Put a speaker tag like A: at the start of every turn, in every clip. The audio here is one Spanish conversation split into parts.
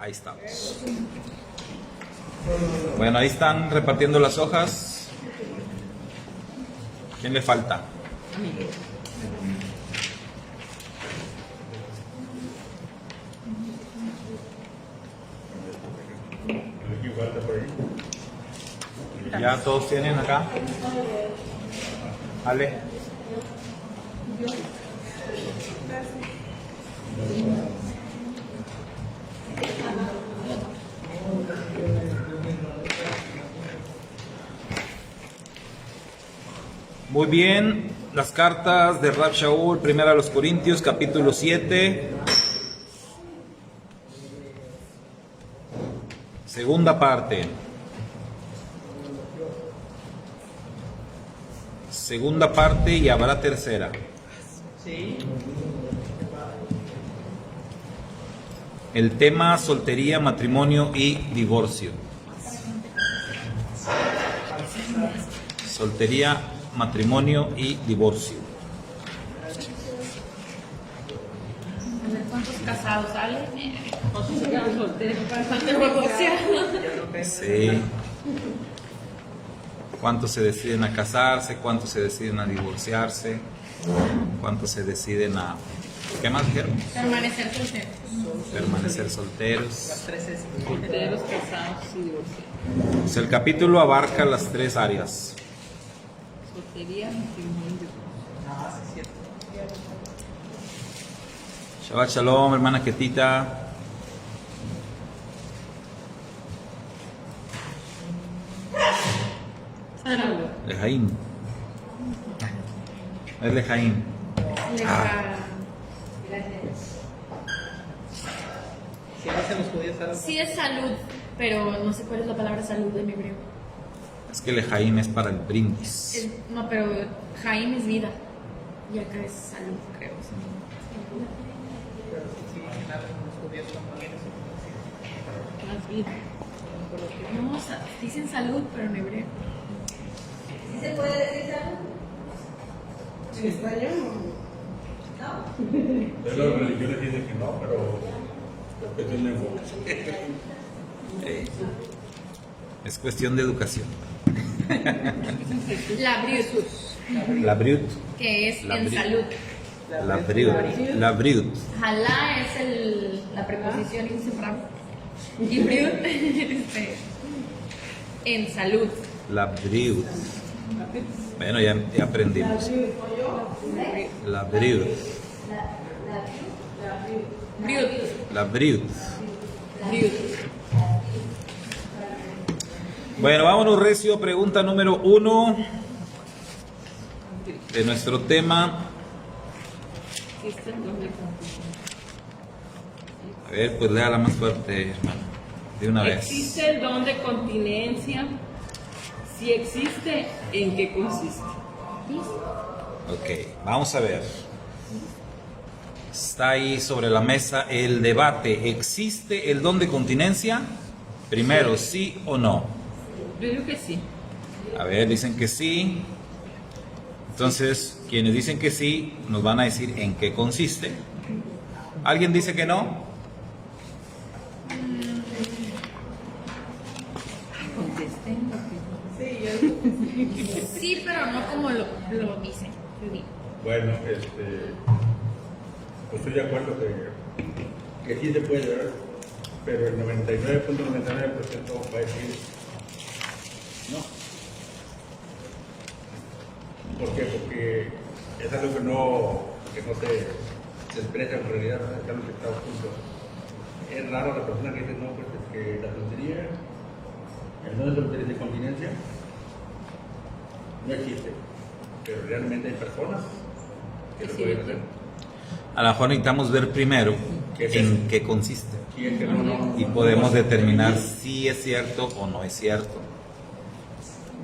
A: Ahí estamos. Bueno, ahí están repartiendo las hojas. ¿Quién le falta? Ya todos tienen acá. Ale. Muy bien, las cartas de Rab Shaul, primera a los Corintios, capítulo 7. Segunda parte. Segunda parte y habrá tercera. El tema: soltería, matrimonio y divorcio. Soltería, matrimonio y divorcio.
B: A ver, ¿cuántos casados salen? ¿Cuántos se quedan solteros? ¿Cuántos divorciados?
A: Sí. ¿Cuántos se deciden a casarse? ¿Cuántos se deciden a divorciarse? ¿Cuántos se deciden a... ¿Qué más dijeron?
B: Permanecer solteros.
A: Permanecer solteros.
B: Solteros, casados y divorciados.
A: Pues el capítulo abarca las tres áreas.
B: Soltería, matrimonio y divorcio.
A: Shabbat Shalom, hermana Ketita.
B: Salud.
A: Lejaín. Es Lejaín.
B: Sí es salud, pero no sé cuál es la palabra salud en hebreo.
A: Es que Lejaín es para el brindis.
B: No, pero Jaim es vida. Y acá es salud, creo. Más vida. No, dicen salud, pero en hebreo.
C: ¿Sí se puede decir salud? ¿En español? No.
D: De las religiones dicen que no, pero es cuestión de enfoque.
A: Es cuestión de educación.
B: La briut,
A: La briut.
B: que es
A: La
B: en
A: briut.
B: salud.
A: La briut. La briut.
B: Jalá es la preposición inseparable. Y briut en salud.
A: La briut. Bueno, ya aprendimos. La briut.
B: Briut.
A: La briut.
B: Briut.
A: Bueno, vámonos recio. Pregunta número 1 de nuestro tema. A ver, pues léala más fuerte, hermano. De una vez.
E: ¿Existe el don de continencia? Si existe, ¿en qué consiste?
A: Ok, vamos a ver. Está ahí sobre la mesa el debate. ¿Existe el don de continencia? Primero, ¿sí o no?
E: Yo digo que sí.
A: A ver, dicen que sí. Entonces, quienes dicen que sí, nos van a decir en qué consiste. ¿Alguien dice que no?
B: Contesten. Sí, pero no como lo dicen. Yo digo.
D: Bueno, pues estoy de acuerdo que sí se puede, ¿verdad? Pero el 99.99% va a decir no. ¿Por qué? Porque es algo que no se expresa en realidad, es algo que está oculto. Es raro la persona que dice no, pues es que la soltería, el don de soltería de continencia, no existe. Pero realmente hay personas que lo pueden hacer.
A: A lo mejor necesitamos ver primero en qué consiste.
D: Y es que no,
A: Y podemos determinar si es cierto o no es cierto.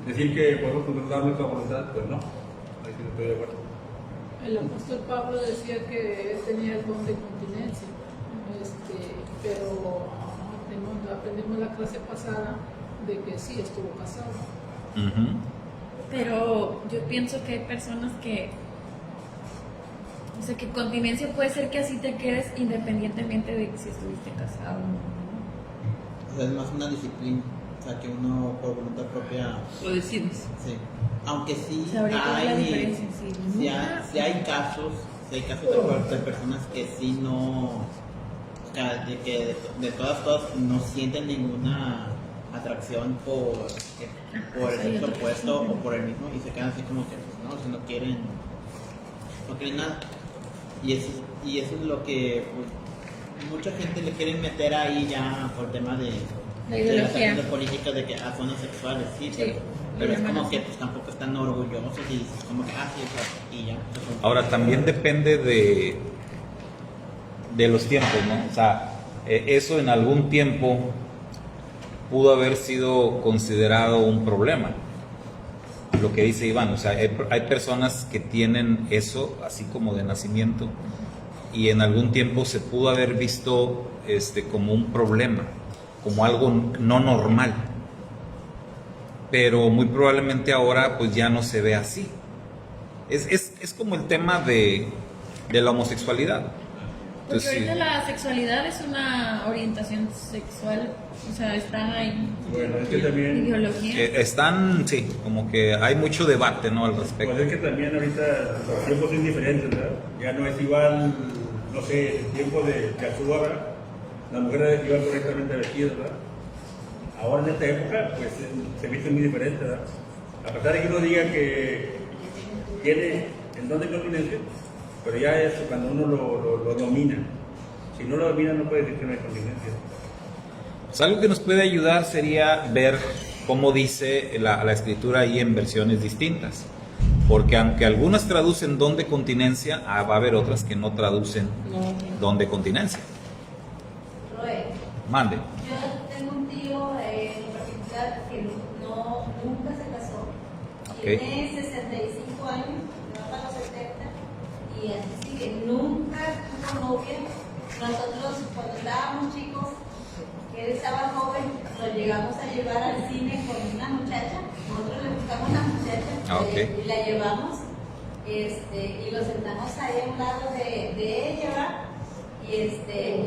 D: decir que podemos controlar nuestra voluntad, pues no. Ahí sí no estoy de acuerdo.
F: El apóstol Pablo decía que él tenía el don de continencia, pero aprendimos la clase pasada de que sí estuvo casado.
A: Ujú.
B: Pero yo pienso que hay personas que... O sea, que continencia puede ser que así te quedes independientemente de si estuviste casado o no.
G: O sea, es más una disciplina, o sea, que uno por voluntad propia,
E: Lo decides.
G: sí. Aunque sí
B: Sabría cuál es la
G: hay,
B: diferencia,
G: sí hay casos de personas que sí no, o sea, de que de todas no sienten ninguna atracción por el sexo opuesto o por el mismo y se quedan así como que, pues, no, si no quieren nada. Y eso es lo que pues, mucha gente le quieren meter ahí ya por el tema de
B: La
G: las
B: ideología.
G: acciones políticas de que son asexuales, sí,
B: Sí,
G: pero es
B: lo llaman
G: como
B: así.
G: que pues, tampoco están orgullosos y es como que, sí, o sea, y ya.
A: Ahora también depende de los tiempos, ¿no? O sea, eso en algún tiempo pudo haber sido considerado un problema. Lo que dice Iván, o sea, hay personas que tienen eso así como de nacimiento y en algún tiempo se pudo haber visto como un problema, como algo no normal. Pero muy probablemente ahora pues ya no se ve así. Es como el tema de la homosexualidad.
B: Porque
A: Entonces,
B: ahorita
A: sí.
B: la sexualidad es una orientación sexual, o sea, están ahí.
D: Bueno, es que también,
B: Ideología.
A: Están, sí, como que hay mucho debate, ¿no? Al respecto.
D: pues es que también ahorita los tiempos son diferentes, ¿verdad? Ya no es igual, no sé, el tiempo de Azúa, ¿verdad? Las mujeres iban correctamente vestidas, ¿verdad? Ahora en esta época, pues se viste muy diferente, ¿verdad? A pesar de que uno diga que tiene el don de continencia, pero ya es cuando uno lo domina. Si no lo domina, no puede decir que no hay continencia.
A: Pues algo que nos puede ayudar sería ver cómo dice la escritura ahí en versiones distintas. Porque aunque algunas traducen don de continencia, va a haber otras que no traducen don de continencia.
C: Roe,
A: Mande.
C: yo tengo un tío en particular que nunca se casó.
A: Ok.
C: Tiene 65 años, no para los 70, y así sigue. Nunca tuvo novia. Nosotros, cuando estábamos chicos, que él estaba joven, lo llegamos a llevar al cine con una muchacha. Nosotros le buscamos una muchacha y la llevamos y lo sentamos ahí a un lado de ella, ¿va? Y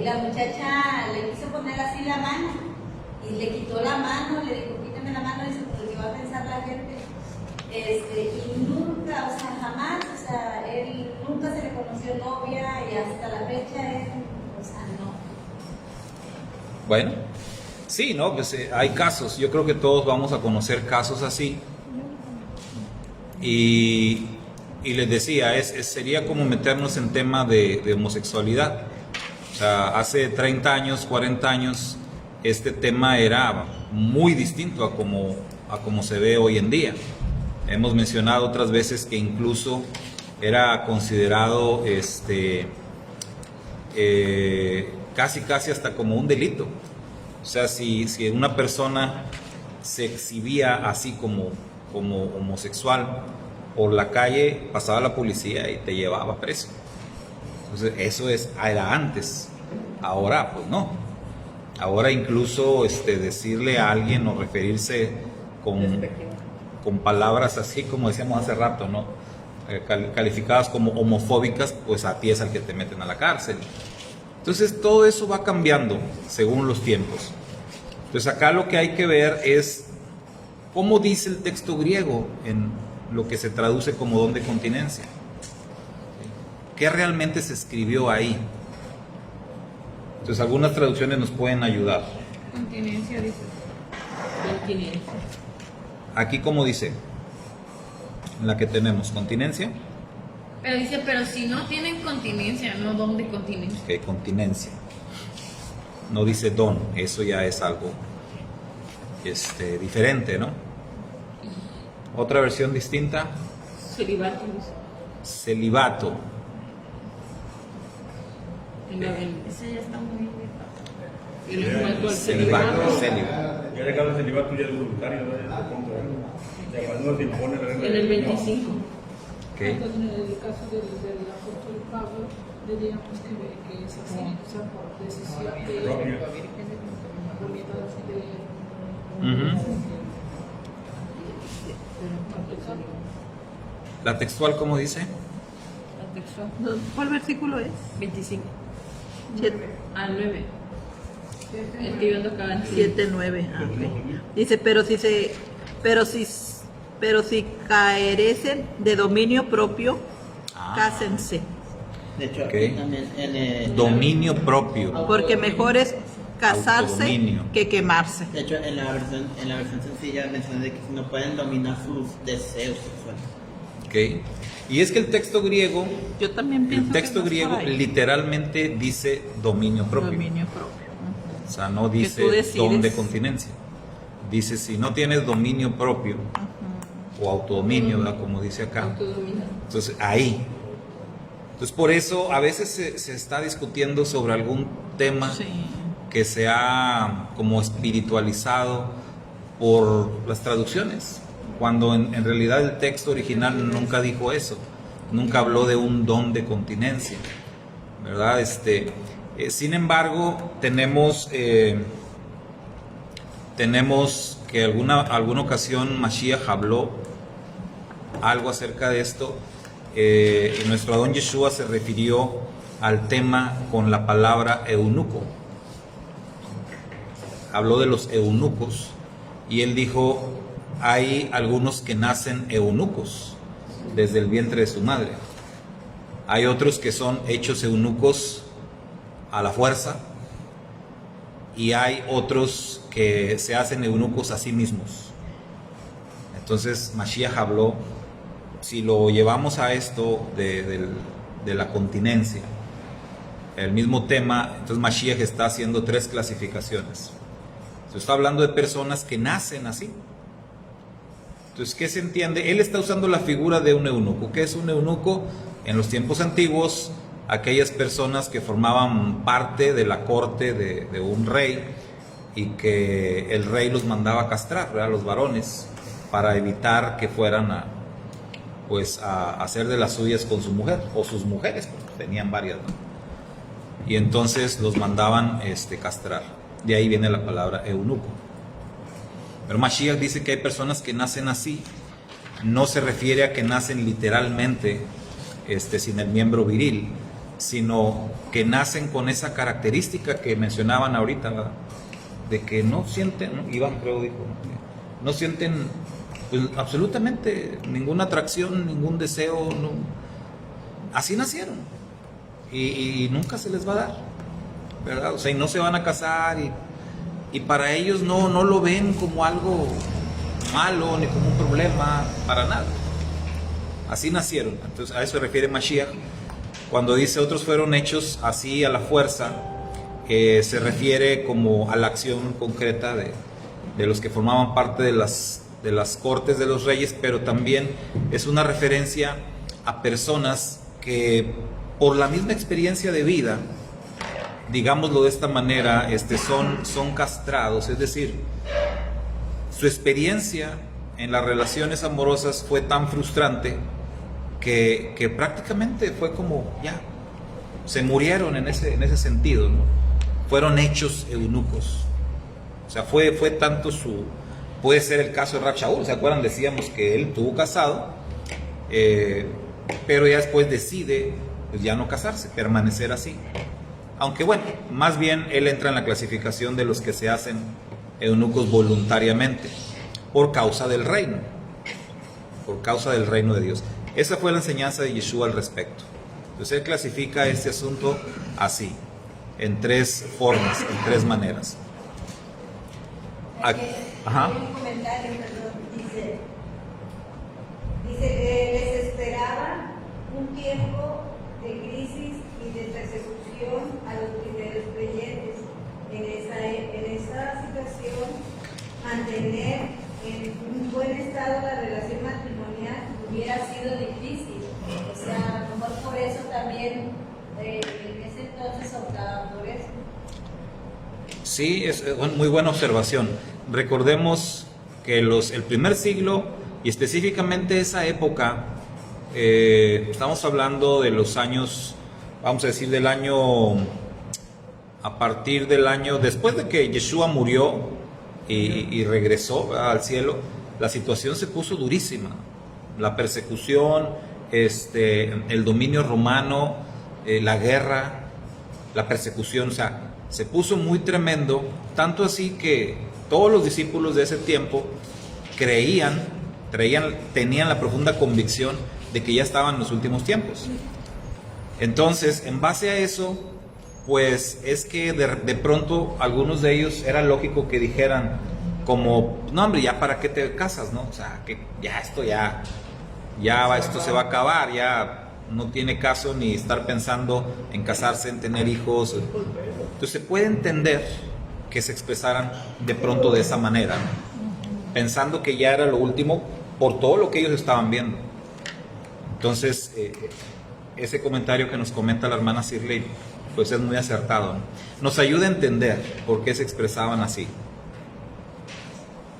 C: la muchacha le quiso poner así la mano y le quitó la mano, le dijo, quítame la mano, dice, porque va a pensar la gente. Y nunca, o sea, jamás, o sea, él nunca se le conoció novia y hasta la fecha él, o sea, no.
A: Bueno, sí, ¿no? Pues hay casos, yo creo que todos vamos a conocer casos así. Y les decía, sería como meternos en tema de homosexualidad. O sea, hace 30 años, 40 años, este tema era muy distinto a como se ve hoy en día. Hemos mencionado otras veces que incluso era considerado casi hasta como un delito. O sea, si una persona se exhibía así como homosexual por la calle, pasaba la policía y te llevaba preso. Entonces eso era antes. Ahora pues no. Ahora incluso decirle a alguien o referirse con palabras así como decíamos hace rato, ¿no? Calificadas como homofóbicas, pues a ti es al que te meten a la cárcel. Entonces todo eso va cambiando según los tiempos. Entonces acá lo que hay que ver es cómo dice el texto griego en lo que se traduce como don de continencia. ¿Qué realmente se escribió ahí? Entonces algunas traducciones nos pueden ayudar.
B: Continencia, dice.
E: Continencia.
A: Aquí como dice, en la que tenemos continencia.
B: Pero dice, pero si no tienen continencia, no don de continencia.
A: Ok, continencia. No dice don, eso ya es algo diferente, ¿no? Otra versión distinta,
E: Celibato, dice.
A: celibato.
B: Ese ya está muy bien.
E: Y luego el
A: Celibato,
E: celibato.
A: celibato.
D: Ya dejado el celibato ya es voluntario, ¿no? Ya cuando uno se impone la regla.
E: En el 25.
A: Ok.
F: Entonces, en el caso del apóstol Pablo, diríamos que es así, o sea, por decisión de
D: Propia.
F: voluntad así de
A: Ujú. La textual, ¿cómo dice?
B: La textual.
H: ¿Cuál versículo es?
E: 25.
H: 7.
E: Al 9. El que yo ando acá en
H: 7:9. Ok. Dice, pero si carecen de dominio propio, cásense.
G: De hecho,
A: Ok.
G: aquí también en el...
A: Dominio propio.
H: Porque mejor es casarse
A: Autodominio.
H: que quemarse.
G: De hecho, en la versión sencilla menciona de que no pueden dominar sus deseos sexuales.
A: ¿Ok? Y es que el texto griego,
H: Yo también pienso
A: el texto
H: que no es
A: griego
H: por ahí.
A: literalmente dice dominio propio.
H: Dominio propio.
A: O sea, no dice
H: tú decides.
A: don de continencia. Dice, si no tienes dominio propio o autodominio, ¿verdad? Como dice acá.
E: autodominado.
A: Entonces, ahí. Entonces, por eso a veces se está discutiendo sobre algún tema
H: Sí.
A: que se ha como espiritualizado por las traducciones, cuando en realidad el texto original nunca dijo eso, nunca habló de un don de continencia, ¿verdad? Sin embargo, tenemos que alguna ocasión Mashiach habló algo acerca de esto, y nuestro Adón Yeshua se refirió al tema con la palabra eunuco. Habló de los eunucos y él dijo, hay algunos que nacen eunucos desde el vientre de su madre. Hay otros que son hechos eunucos a la fuerza y hay otros que se hacen eunucos a sí mismos. Entonces Mashiach habló, si lo llevamos a esto de la continencia, el mismo tema, entonces Mashiach está haciendo 3 clasificaciones. Se está hablando de personas que nacen así. Entonces, ¿qué se entiende? Él está usando la figura de un eunuco. ¿Qué es un eunuco? En los tiempos antiguos, aquellas personas que formaban parte de la corte de un rey y que el rey los mandaba a castrar, ¿verdad? Los varones, para evitar que fueran a hacer de las suyas con su mujer o sus mujeres, porque tenían varias, ¿no? Y entonces los mandaban castrar. De ahí viene la palabra eunuco. Pero Mashiach dice que hay personas que nacen así. No se refiere a que nacen literalmente sin el miembro viril, sino que nacen con esa característica que mencionaban ahorita, ¿verdad? De que no sienten, ¿no? Iván creo dijo, no sienten pues, absolutamente ninguna atracción, ningún deseo, no. Así nacieron y nunca se les va a dar, ¿verdad? O sea, y no se van a casar y para ellos no lo ven como algo malo ni como un problema, para nada. Así nacieron. Entonces a eso se refiere Mashiach cuando dice otros fueron hechos así a la fuerza. Se refiere como a la acción concreta de los que formaban parte de las cortes de los reyes, pero también es una referencia a personas que por la misma experiencia de vida, digámoslo de esta manera, son castrados, es decir, su experiencia en las relaciones amorosas fue tan frustrante que prácticamente fue como ya, se murieron en ese sentido, ¿no? Fueron hechos eunucos. O sea, fue tanto puede ser el caso de Rab Shaul, ¿se acuerdan? Decíamos que él estuvo casado, pero ya después decide pues, ya no casarse, permanecer así. Aunque bueno, más bien él entra en la clasificación de los que se hacen eunucos voluntariamente, por causa del reino de Dios. Esa fue la enseñanza de Yeshua al respecto. Entonces él clasifica este asunto así, en 3 formas, en 3 maneras. Ajá.
C: Hay un comentario, perdón, dice que les esperaba un tiempo de crisis y de persecución a los primeros creyentes. En esa situación, mantener en un buen estado la relación matrimonial hubiera sido difícil. O sea, a lo mejor por eso también en ese entonces optaban por eso.
A: Sí, es muy buena observación. Recordemos que el primer siglo y específicamente esa época, estamos hablando de los años, vamos a decir del año, a partir del año, después de que Yeshua murió y regresó al cielo, la situación se puso durísima. La persecución, el dominio romano, la guerra, la persecución, o sea, se puso muy tremendo, tanto así que todos los discípulos de ese tiempo tenían la profunda convicción de que ya estaban en los últimos tiempos. Entonces, en base a eso, pues es que de pronto algunos de ellos era lógico que dijeran como, no hombre, ya para qué te casas, ¿no? O sea, que ya esto esto se va a acabar, ya no tiene caso ni estar pensando en casarse, en tener hijos. Entonces se puede entender que se expresaran de pronto de esa manera, ¿no? Pensando que ya era lo último por todo lo que ellos estaban viendo. Entonces, ese comentario que nos comenta la hermana Shirley, pues es muy acertado, ¿no? Nos ayuda a entender por qué se expresaban así.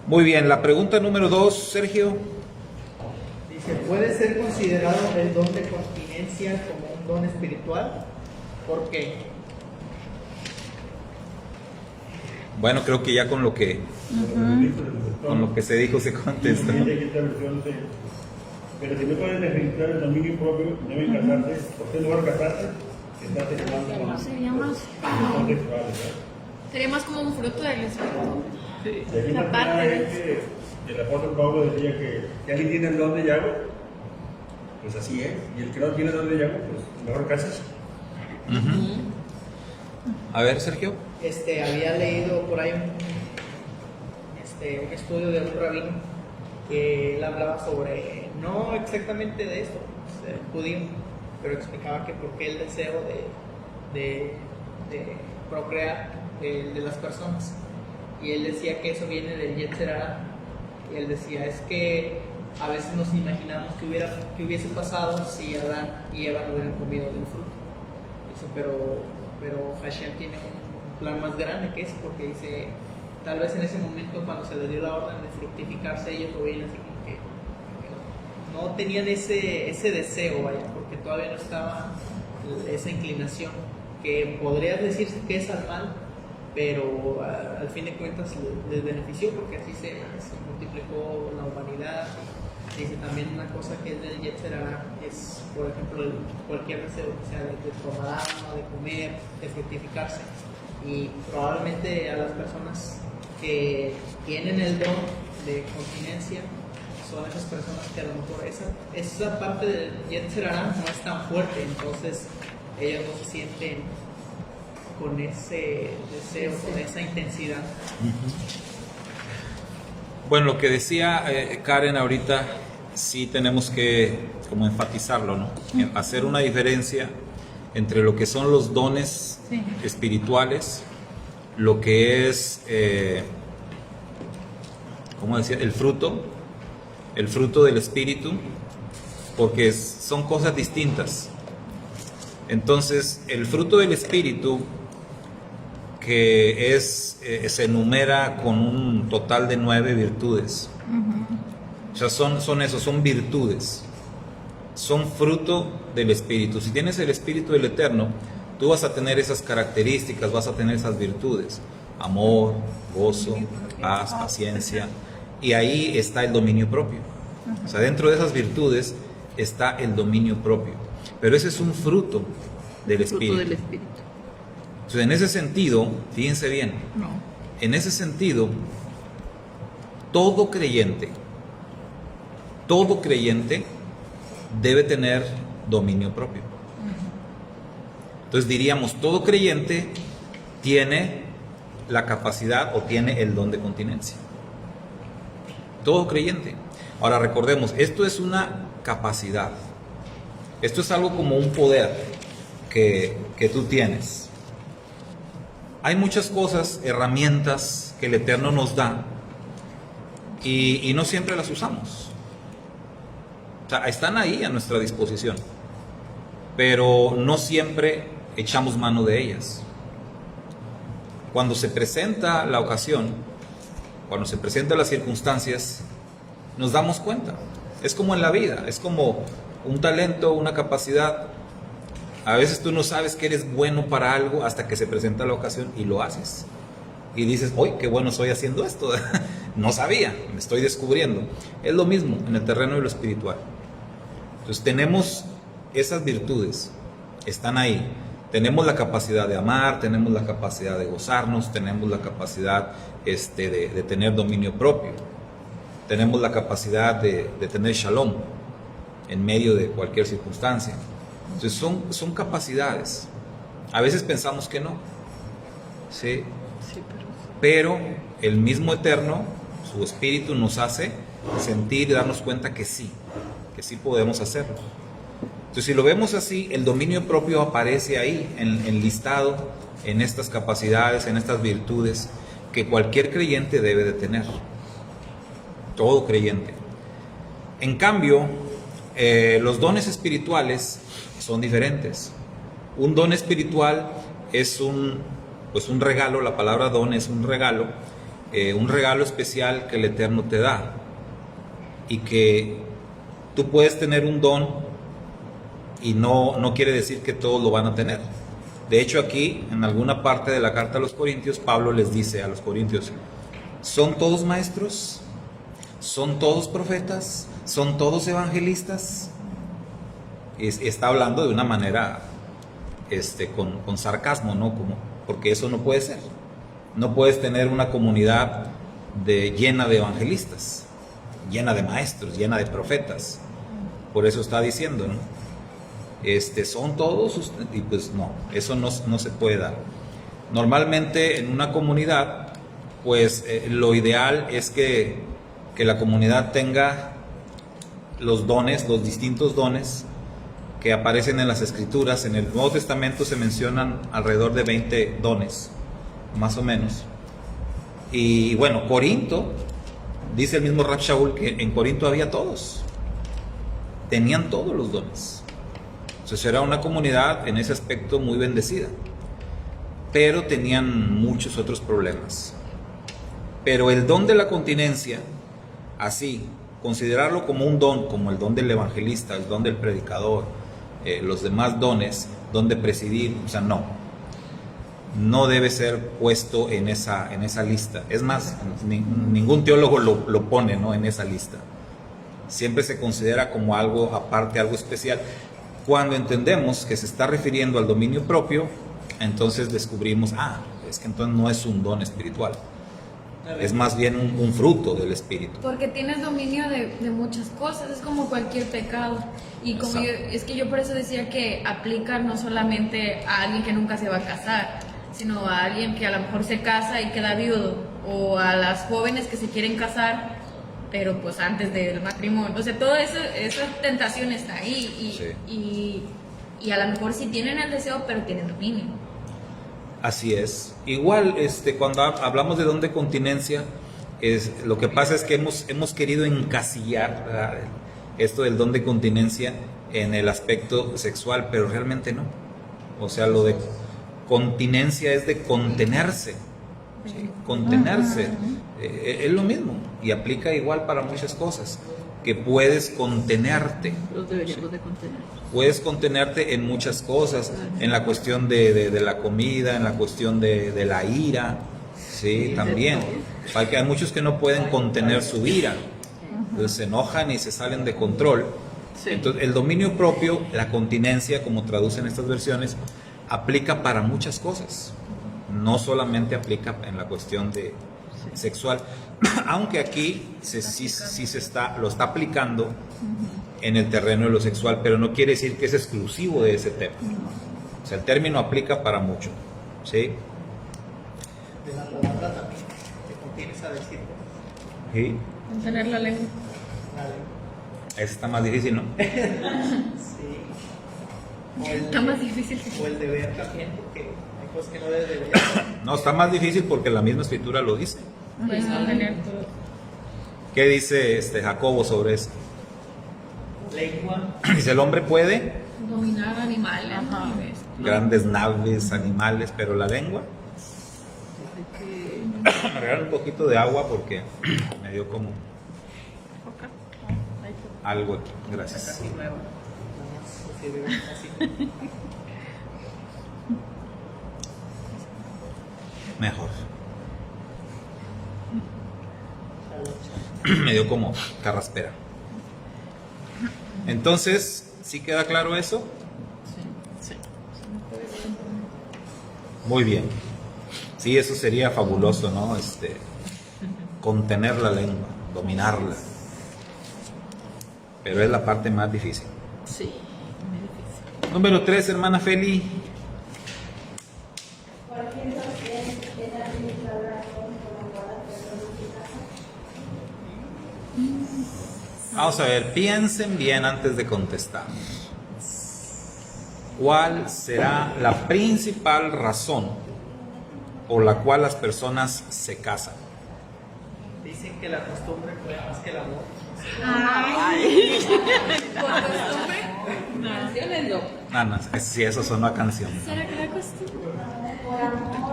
A: Muy bien, la pregunta número 2, Sergio.
I: Dice, ¿puede ser considerado el don de continencia como un don espiritual? ¿Por qué?
A: Bueno, creo que ya con lo que se dijo se contesta.
D: Pero si no pueden ejercitar el dominio propio, deben casarse. ¿Por qué no van a casarse?
B: Sería más como un fruto del Espíritu.
D: Sí. Y aquí
B: La parte
D: que el apóstol Pablo decía que si alguien tiene el don de llago, pues así es. Y el que no tiene el don de llago, pues mejor casas.
A: A ver, Sergio.
I: Había leído por ahí un estudio de un rabino que él hablaba sobre, no exactamente de esto, judío, pero explicaba que por qué el deseo de procrear de las personas. Y él decía que eso viene del Yetzer Hara. Y él decía, es que a veces nos imaginamos que hubiese pasado si Adán y Eva no hubieran comido del fruto. Dice, pero Hashem tiene un plan más grande que eso, porque dice, tal vez en ese momento cuando se les dio la orden de fructificarse, ellos lo veían así como que no tenían ese deseo, vaya, porque todavía no estaba esa inclinación, que podrías decir que es al mal, pero al fin de cuentas les benefició, porque así se multiplicó la humanidad. Dice también una cosa que es del Yetzer Hara, es por ejemplo cualquier deseo, o sea, de tomar, de comer, de fructificarse. Y probablemente a las personas que tienen el don de continencia son esas personas que a lo mejor esa parte del Yetzer Hara no es tan fuerte, entonces ellos no se sienten con ese deseo, con esa intensidad.
A: Bueno, lo que decía Karen ahorita, sí tenemos que como enfatizarlo, ¿no? Hacer una diferencia entre lo que son los dones espirituales, lo que es, ¿cómo decía? El fruto del espíritu, porque son cosas distintas. Entonces, el fruto del espíritu, que se enumera con un total de 9 virtudes. O sea, son virtudes, son fruto del Espíritu. Si tienes el Espíritu del Eterno, tú vas a tener esas características, vas a tener esas virtudes: amor, gozo, paz, paciencia, y ahí está el dominio propio. O sea, dentro de esas virtudes está el dominio propio, pero ese es un fruto del Espíritu. Entonces, en ese sentido, fíjense bien, en ese sentido, todo creyente debe tener dominio propio. Entonces diríamos, todo creyente tiene la capacidad o tiene el don de continencia. Todo creyente. Ahora recordemos, esto es una capacidad. Esto es algo como un poder que tú tienes. Hay muchas cosas, herramientas que el Eterno nos da y no siempre las usamos. O sea, están ahí a nuestra disposición, pero no siempre echamos mano de ellas. Cuando se presenta la ocasión, cuando se presentan las circunstancias, nos damos cuenta. Es como en la vida, es como un talento, una capacidad. A veces tú no sabes que eres bueno para algo hasta que se presenta la ocasión y lo haces. Y dices, ¡ay, qué bueno soy haciendo esto! No sabía, me estoy descubriendo. Es lo mismo en el terreno de lo espiritual. Entonces tenemos esas virtudes, están ahí, Tenemos la capacidad de amar, tenemos la capacidad de gozarnos, tenemos la capacidad de tener dominio propio, tenemos la capacidad de tener shalom en medio de cualquier circunstancia. Entonces son capacidades. A veces pensamos que no, ¿sí? Pero el mismo Eterno, su Espíritu, nos hace sentir y darnos cuenta que sí podemos hacerlo. Entonces, si lo vemos así, el dominio propio aparece ahí, enlistado en estas capacidades, en estas virtudes que cualquier creyente debe de tener. Todo creyente. En cambio, los dones espirituales son diferentes. Un don espiritual es un regalo. La palabra don es un regalo especial que el Eterno te da, y que tú puedes tener un don y no quiere decir que todos lo van a tener. De hecho, aquí en alguna parte de la carta a los Corintios, Pablo les dice a los Corintios: ¿son todos maestros? ¿Son todos profetas? ¿Son todos evangelistas? Está hablando de una manera con sarcasmo, ¿no? Porque eso no puede ser. No puedes tener una comunidad llena de evangelistas, llena de maestros, llena de profetas. Por eso está diciendo, ¿no? ¿Son todos? Y pues no, eso no se puede dar. Normalmente en una comunidad, pues lo ideal es que la comunidad tenga los dones, los distintos dones que aparecen en las Escrituras. En el Nuevo Testamento se mencionan alrededor de 20 dones, más o menos. Y bueno, Corinto, dice el mismo Rab Shaul que en Corinto había todos, tenían todos los dones. Entonces era una comunidad en ese aspecto muy bendecida, pero tenían muchos otros problemas. Pero el don de la continencia, así, considerarlo como un don, como el don del evangelista, el don del predicador, los demás dones, don de presidir, o sea, no debe ser puesto en esa lista. Es más, ningún teólogo lo pone, ¿no?, en esa lista. Siempre se considera como algo aparte, algo especial. Cuando entendemos que se está refiriendo al dominio propio, entonces descubrimos, es que entonces no es un don espiritual, es más bien un fruto del Espíritu.
B: Porque tienes dominio de muchas cosas, es como cualquier pecado. Y como es que yo por eso decía que aplica no solamente a alguien que nunca se va a casar, sino a alguien que a lo mejor se casa y queda viudo, o a las jóvenes que se quieren casar, pero pues antes del matrimonio. O sea, toda esa tentación está ahí, y a lo mejor sí tienen el deseo, pero tienen dominio.
A: Así es. Igual, cuando hablamos de don de continencia, lo que pasa es que hemos querido encasillar, ¿verdad?, esto del don de continencia en el aspecto sexual, pero realmente no. O sea, lo de continencia es de contenerse, ¿sí? Contenerse. Es lo mismo y aplica igual para muchas cosas, que puedes contenerte.
H: Los deberíamos de contener.
A: Puedes contenerte en muchas cosas, en la cuestión de la comida, en la cuestión de la ira, sí, también. Hay muchos que no pueden contener su ira, entonces se enojan y se salen de control.
H: Sí.
A: Entonces el dominio propio, la continencia, como traducen estas versiones, aplica para muchas cosas, no solamente aplica en la cuestión sexual, aunque aquí lo está aplicando en el terreno de lo sexual, pero no quiere decir que es exclusivo de ese tema. O sea, el término aplica para mucho, ¿sí?
I: De la palabra también, que contiene esa decir.
A: ¿Sí?
B: Contener la lengua.
A: Ese está más difícil, ¿no?
I: Sí.
B: Está más difícil.
I: O el deber también, porque hay cosas que no debes de ver.
A: No, está más difícil porque la misma escritura lo dice.
B: Pues contener todo.
A: ¿Qué dice Jacobo sobre eso?
I: Lengua.
A: Dice, el hombre puede
B: Dominar animales.
H: Ajá.
A: grandes naves, animales, pero la lengua. Me regalan un poquito de agua porque me dio como algo aquí. Gracias.
I: Casi nueva. Así debe ser así.
A: Mejor. Me dio como carraspera. Entonces, ¿sí queda claro eso?
H: Sí.
A: Muy bien. Sí, eso sería fabuloso, ¿no? Contener la lengua, dominarla. Pero es la parte más difícil.
H: Sí, muy difícil.
A: Número 3, hermana Feli. Vamos a ver, piensen bien antes de contestar. ¿Cuál será la principal razón por la cual las personas se casan?
I: Dicen que la costumbre fue más que el amor.
B: ¿Por costumbre?
E: Canciones no.
A: Sí, eso sonó a canción.
B: ¿Será que la costumbre?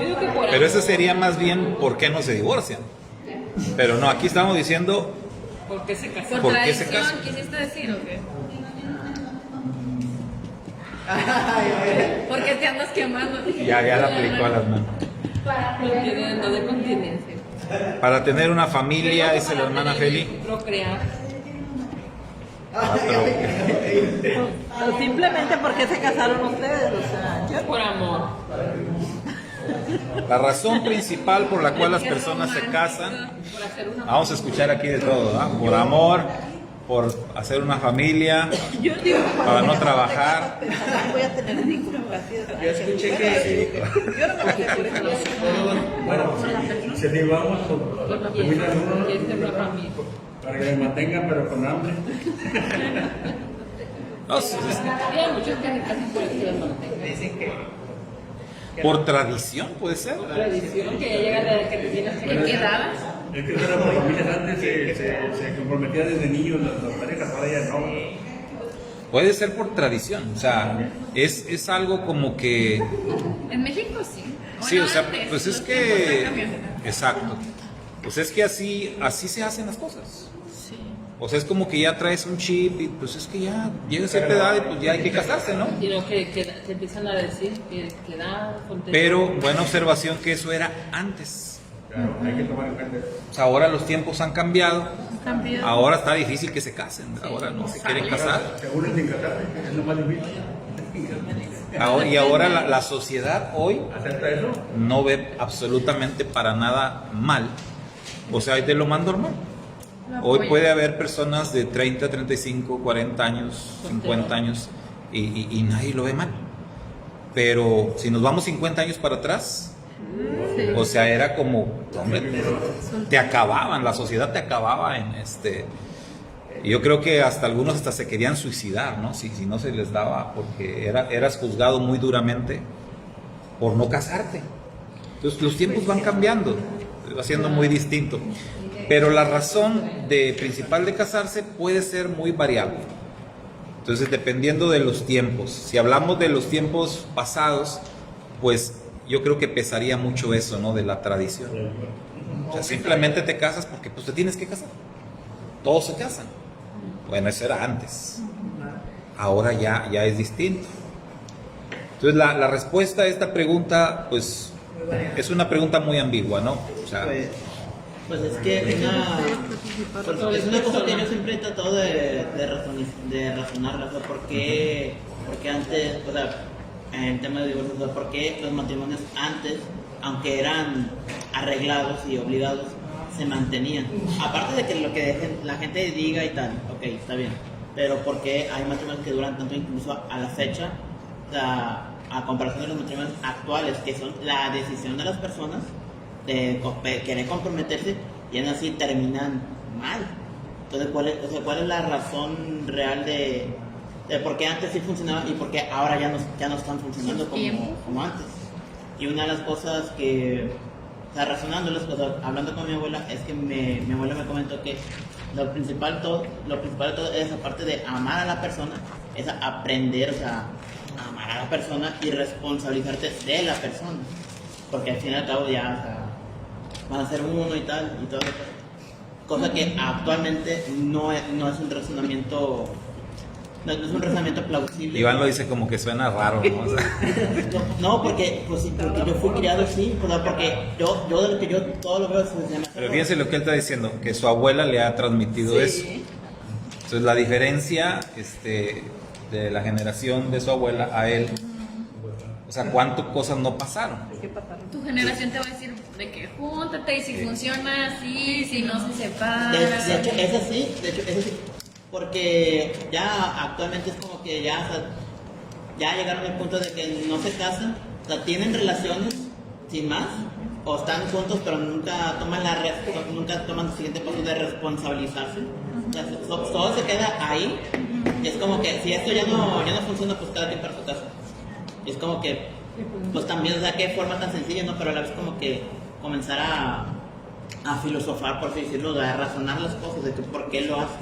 E: Yo digo que por
A: Pero eso sería más bien por qué no se divorcian. Pero no, aquí estamos diciendo
E: ¿por qué se casaron?
B: ¿Por
A: ¿Por qué se
B: tradición
A: casan?
B: quisiste decir o qué? ¿Por qué te andas quemando?
A: ya la aplicó a las manos.
E: No de continencia.
A: Para tener una familia, dice la hermana Feli.
E: Procrear.
H: O simplemente porque se casaron ustedes, o sea, yo
E: Por amor.
A: La razón principal por la cual las personas se casan,
E: Por hacer una.
A: vamos a escuchar aquí de todo, ¿ah? Por amor, por hacer una familia,
H: digo que
A: para no
H: cuando
A: trabajar.
H: me caso, pensar, "Ay, voy a tener hijos, así es".
I: Yo escuché que
H: Yo no me casé por eso.
D: Bueno, incentivamos
E: Por la
D: muy
E: fiesta.
D: algunos
E: Quieres tener una familia.
D: para que me mantengan, pero con hambre.
A: No, sí,
E: Y hay muchos que se casan por eso las mantengan.
I: dicen que
A: por tradición puede ser.
E: Tradición que ya llega la edad que te tienes que
B: ¿En qué edad?
D: Es que eso era por familias antes, se comprometían desde niños las parejas, ahora ya no.
A: Puede ser por tradición, o sea, es algo como que...
B: En México sí.
A: Sí, o sea,
B: antes,
A: pues es
B: los tiempos han
A: que...
B: cambiado.
A: Exacto. Pues es que así se hacen las cosas.
H: Sí.
A: O sea, es como que ya traes un chip y pues es que ya llega a cierta edad y pues ya hay que casarse, ¿no?
E: Sino que te empiezan a decir que da contento.
A: Pero buena observación que eso era antes.
D: Claro, hay que tomar en cuenta eso.
A: O sea, ahora los tiempos han cambiado.
B: También.
A: Ahora está difícil que se casen. Ahora no se quieren casar.
D: Según sin casarse, es lo más difícil.
A: Y ahora la sociedad hoy
D: ¿Acepta eso?
A: no ve absolutamente para nada mal. O sea, es de lo más normal. Hoy puede haber personas de 30, 35, 40 años, 50 años y nadie lo ve mal. Pero si nos vamos 50 años para atrás, o sea, era como, hombre, te acababan, la sociedad te acababa en y yo creo que hasta algunos hasta se querían suicidar, ¿no? Si no se les daba, porque eras juzgado muy duramente por no casarte. Entonces los tiempos van cambiando, va siendo muy distinto. Pero la razón principal de casarse puede ser muy variable. Entonces, dependiendo de los tiempos. Si hablamos de los tiempos pasados, pues yo creo que pesaría mucho eso, ¿no? De la tradición. O sea, simplemente te casas porque pues te tienes que casar. Todos se casan. Bueno, eso era antes. Ahora ya es distinto. Entonces, la respuesta a esta pregunta, pues, es una pregunta muy ambigua, ¿no? O sea,
G: Pues es que es una cosa que yo siempre he tratado de razonar, o sea, ¿por qué antes, o sea, en el tema de divorcio, o sea, por qué los matrimonios antes, aunque eran arreglados y obligados, se mantenían? Aparte de que lo que la gente diga y tal, ok, está bien, pero ¿por qué hay matrimonios que duran tanto incluso a la fecha? O sea, a comparación de los matrimonios actuales, que son la decisión de las personas de querer comprometerse y aún así terminan mal. Entonces, ¿cuál es la razón real de por qué antes sí funcionaba y por qué ahora ya no están funcionando como antes? Y una de las cosas que, o sea, razonándoles, o sea, hablando con mi abuela, es que mi abuela me comentó que lo principal de todo es, aparte de amar a la persona, es aprender, o sea, a amar a la persona y responsabilizarte de la persona. Porque al fin y al cabo ya, o sea, van a ser uno y tal, y todo eso. Cosa que actualmente no es un razonamiento, no es un razonamiento plausible.
A: Iván lo dice como que suena raro, ¿no? O sea,
G: No, porque yo fui criado así, o sea, porque yo de lo que yo todo lo veo se llama.
A: pero fíjense lo que él está diciendo, que su abuela le ha transmitido eso. Entonces la diferencia de la generación de su abuela a él O sea, ¿cuántas cosas no pasaron?
H: ¿Qué pasaron?
B: Tu generación te va a decir de que júntate y si funciona así, si no se separa.
G: De hecho, eso sí, porque ya actualmente es como que ya, o sea, ya llegaron al punto de que no se casan, o sea, tienen relaciones sin más, o están juntos pero nunca toman el siguiente paso de responsabilizarse. O sea, todo se queda ahí, y es como que si esto ya no funciona, pues cada quien para su casa. Y es como que, pues también, o sea, qué forma tan sencilla, ¿no? Pero a la vez como que comenzar a filosofar, por así decirlo, a razonar las cosas, de que por qué lo haces,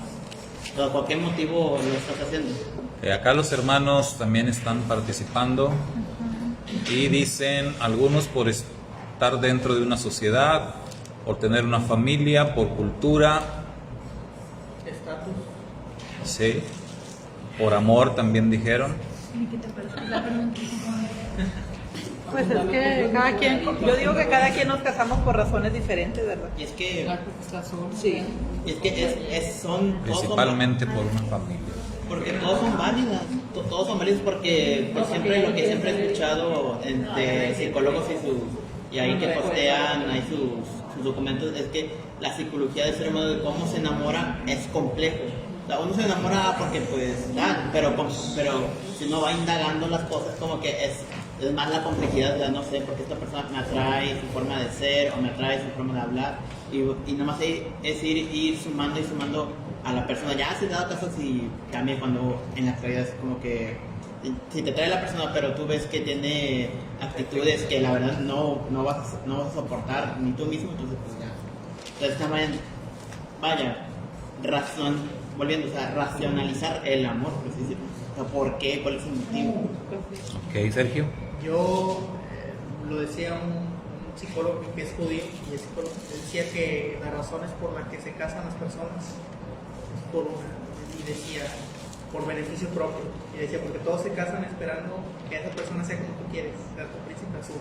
G: o por qué motivo lo estás haciendo.
A: Acá los hermanos también están participando y dicen algunos por estar dentro de una sociedad, por tener una familia, por cultura,
I: Estatus.
A: sí, por amor también dijeron.
B: ¿Qué te parece? La pregunta.
H: Pues es que cada quien, yo digo que cada quien nos casamos por razones diferentes, ¿verdad?
G: Y es que,
H: Sí.
G: y es que son
A: Principalmente por una familia.
G: porque todos son válidas, todos son válidos porque pues, siempre lo que siempre he escuchado entre psicólogos y ahí que postean ahí sus documentos es que la psicología del ser humano, de cómo se enamora, es complejo. O sea, uno se enamora porque pues pero si uno va indagando las cosas como que es más la complejidad, o sea, no sé, porque esta persona me atrae su forma de ser o me atrae su forma de hablar y nomás es ir sumando y sumando a la persona. Ya se ha dado caso si cambia cuando en la actualidad es como que si te trae la persona pero tú ves que tiene actitudes que la verdad no vas a soportar ni tú mismo, entonces pues ya. Entonces también, volviendo, o sea, racionalizar el amor, por así decirlo. O sea, ¿por qué? ¿Cuál es el motivo?
A: Ok, Sergio.
I: Yo lo decía un psicólogo que es judío, y el psicólogo decía que las razones por las que se casan las personas es y decía, por beneficio propio. Y decía, porque todos se casan esperando que esa persona sea como tú quieres, sea tu príncipe azul.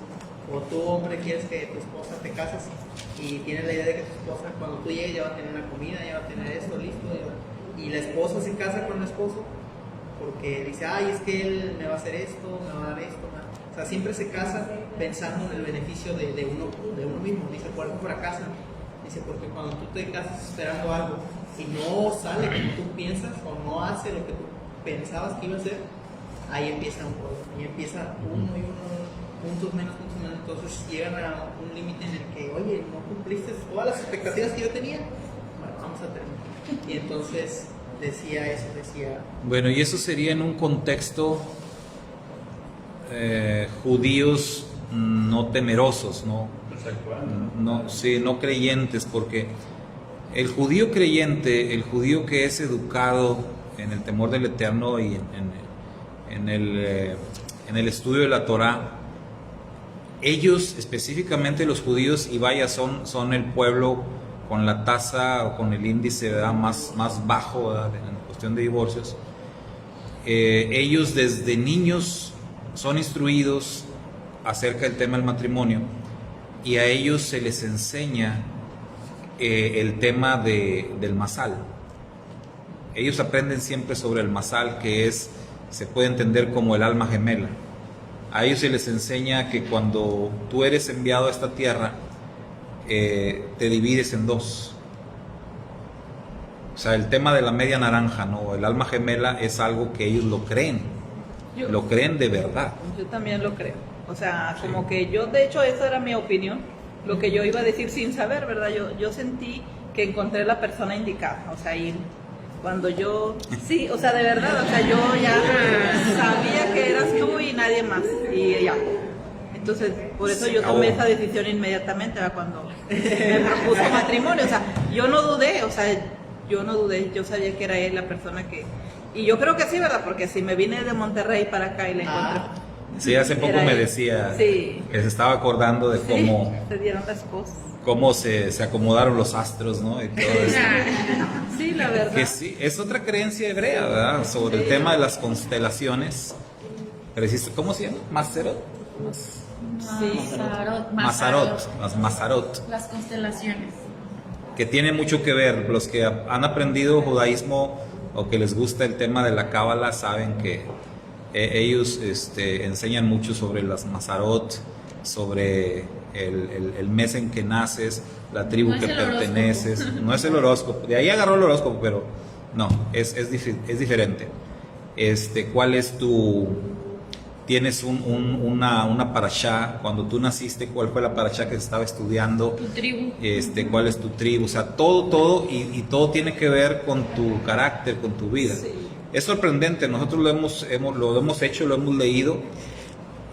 I: O tú, hombre, quieres que tu esposa te casas y tienes la idea de que tu esposa, cuando tú llegues, ya va a tener una comida, ya va a tener esto listo. Y la esposa se casa con el esposo porque dice, ay, es que él me va a hacer esto, me va a dar esto. O sea, siempre se casa pensando en el beneficio de uno mismo. Dice, por eso fracasan. Dice, porque cuando tú te casas esperando algo y no sale como tú piensas o no hace lo que tú pensabas que iba a hacer, ahí empieza un juego. Ahí empieza uno y uno, puntos menos. Entonces llegan a un límite en el que, oye, no cumpliste todas las expectativas que yo tenía. Bueno, vamos a terminar. Y entonces decía.
A: Bueno, y eso sería en un contexto judíos no temerosos, no creyentes, porque el judío creyente, el judío que es educado en el temor del Eterno y en el estudio de la Torá, ellos específicamente los judíos, y son el pueblo con la tasa o con el índice, ¿verdad?, más bajo, ¿verdad?, en cuestión de divorcios. Ellos desde niños son instruidos acerca del tema del matrimonio y a ellos se les enseña el tema del masal. Ellos aprenden siempre sobre el masal, que se puede entender como el alma gemela. A ellos se les enseña que cuando tú eres enviado a esta tierra, te divides en dos. O sea, el tema de la media naranja, ¿no? El alma gemela es algo que ellos lo creen. Lo creen de verdad.
H: Yo también lo creo. O sea, como que yo, de hecho, esa era mi opinión. Lo que yo iba a decir sin saber, ¿verdad? Yo sentí que encontré la persona indicada. O sea, y cuando yo... Sí, o sea, de verdad. O sea, yo ya sabía que eras tú y nadie más. Y ya. Entonces, por eso yo tomé esa decisión inmediatamente, ¿verdad? Cuando me propuso matrimonio. O sea, yo no dudé. Yo sabía que era él la persona que... Y yo creo que sí, ¿verdad? Porque si me vine de Monterrey para acá y la encontré...
A: Sí, hace poco me decía que se estaba acordando de cómo...
H: se dieron las cosas.
A: Cómo se acomodaron los astros, ¿no? Y todo eso.
H: Sí, la verdad.
A: Que sí, es otra creencia hebrea, ¿verdad? Sobre el tema de las constelaciones. ¿Cómo se llama? ¿Mazarot? Mazarot.
B: Las constelaciones.
A: Que tiene mucho que ver. Los que han aprendido judaísmo o que les gusta el tema de la cábala saben que Ellos enseñan mucho sobre las Mazarot, sobre el mes en que naces, la tribu
B: No es
A: que
B: el
A: perteneces.
B: horóscopo.
A: No es el horóscopo. De ahí agarró el horóscopo, pero no, es diferente. ¿Cuál es tu... Tienes una parashá, cuando tú naciste, cuál fue la parashá que se estaba estudiando,
B: Tu tribu.
A: cuál es tu tribu, o sea, todo, y todo tiene que ver con tu carácter, con tu vida.
F: Sí.
A: Es sorprendente, nosotros lo hemos hecho, lo hemos leído,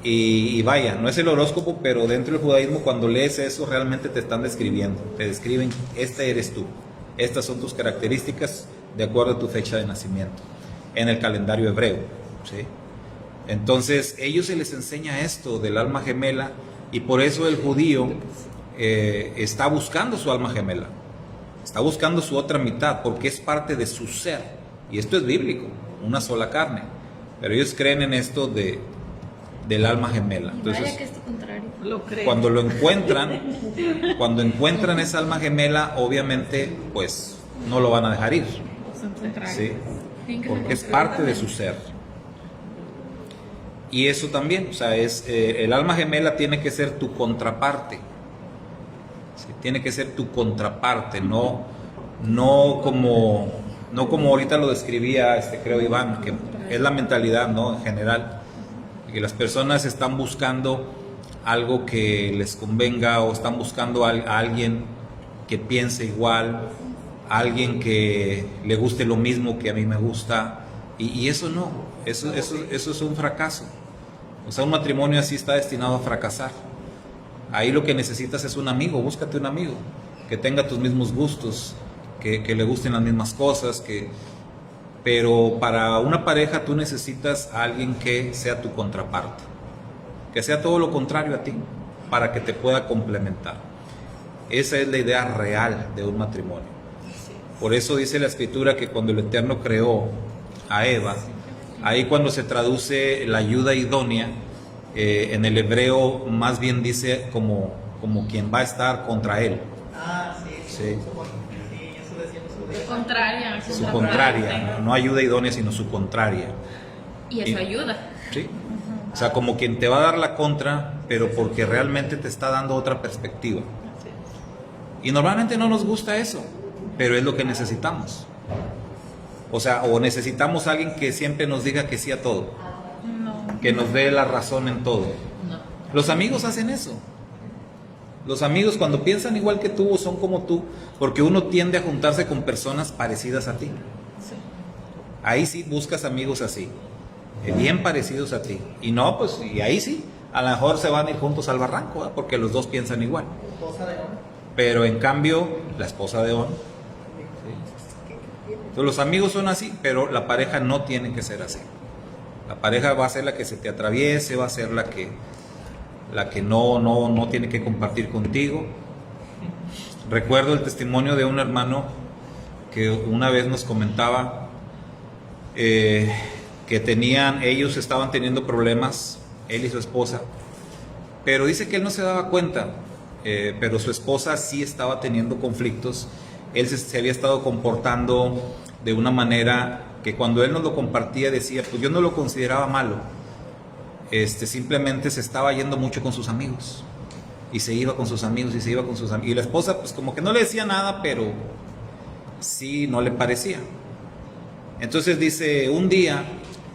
A: y vaya, no es el horóscopo, pero dentro del judaísmo cuando lees eso realmente te están describiendo, te describen, este eres tú, estas son tus características de acuerdo a tu fecha de nacimiento, en el calendario hebreo, ¿sí? Entonces, ellos se les enseña esto del alma gemela, y por eso el judío está buscando su alma gemela, está buscando su otra mitad, porque es parte de su ser, y esto es bíblico, una sola carne, pero ellos creen en esto del alma gemela.
B: Y vaya
A: Entonces,
B: que es lo contrario.
H: Lo creo.
A: cuando encuentran esa alma gemela, obviamente, pues, no lo van a dejar ir,
B: Son contrarios.
A: ¿sí?
B: Tienen que
A: Porque es
B: ser
A: parte de su ser. Y eso también, o sea, el alma gemela tiene que ser tu contraparte. ¿Sí? Tiene que ser tu contraparte, no como ahorita lo describía, creo, Iván, que es la mentalidad, ¿no? En general, que las personas están buscando algo que les convenga, o están buscando a alguien que piense igual, a alguien que le guste lo mismo que a mí me gusta, y eso no, eso es un fracaso. O sea, un matrimonio así está destinado a fracasar. Ahí lo que necesitas es un amigo, búscate un amigo que tenga tus mismos gustos, que le gusten las mismas cosas, pero para una pareja tú necesitas a alguien que sea tu contraparte, que sea todo lo contrario a ti, para que te pueda complementar. Esa es la idea real de un matrimonio. Por eso dice la Escritura que cuando el Eterno creó a Eva, ahí cuando se traduce la ayuda idónea, en el hebreo más bien dice como quien va a estar contra él.
I: Ah, sí,
A: Sí.
I: eso decía eso de...
B: Contraria.
A: Su contraria, no ayuda idónea, sino su contraria.
B: Y eso ayuda.
A: ¿Sí? O sea, como quien te va a dar la contra, pero porque realmente te está dando otra perspectiva. Y normalmente no nos gusta eso, pero es lo que necesitamos. O sea, o necesitamos a alguien que siempre nos diga que sí a todo, que nos dé la razón en todo. Los amigos hacen eso. Los amigos, cuando piensan igual que tú o son como tú, porque uno tiende a juntarse con personas parecidas a ti. Ahí sí buscas amigos así, bien parecidos a ti. Y no, pues, y ahí sí, a lo mejor se van a ir juntos al barranco, ¿eh? Porque los dos piensan igual. Pero en cambio, la esposa de On. Entonces, los amigos son así, pero la pareja no tiene que ser así. La pareja va a ser la que se te atraviese, va a ser la que no tiene que compartir contigo. Recuerdo el testimonio de un hermano que una vez nos comentaba que ellos estaban teniendo problemas, él y su esposa, pero dice que él no se daba cuenta, pero su esposa sí estaba teniendo conflictos. Él se había estado comportando de una manera que cuando él nos lo compartía decía, pues yo no lo consideraba malo, simplemente se estaba yendo mucho con sus amigos, y se iba con sus amigos, y se iba con sus amigos, y la esposa pues como que no le decía nada, pero sí no le parecía. Entonces dice, un día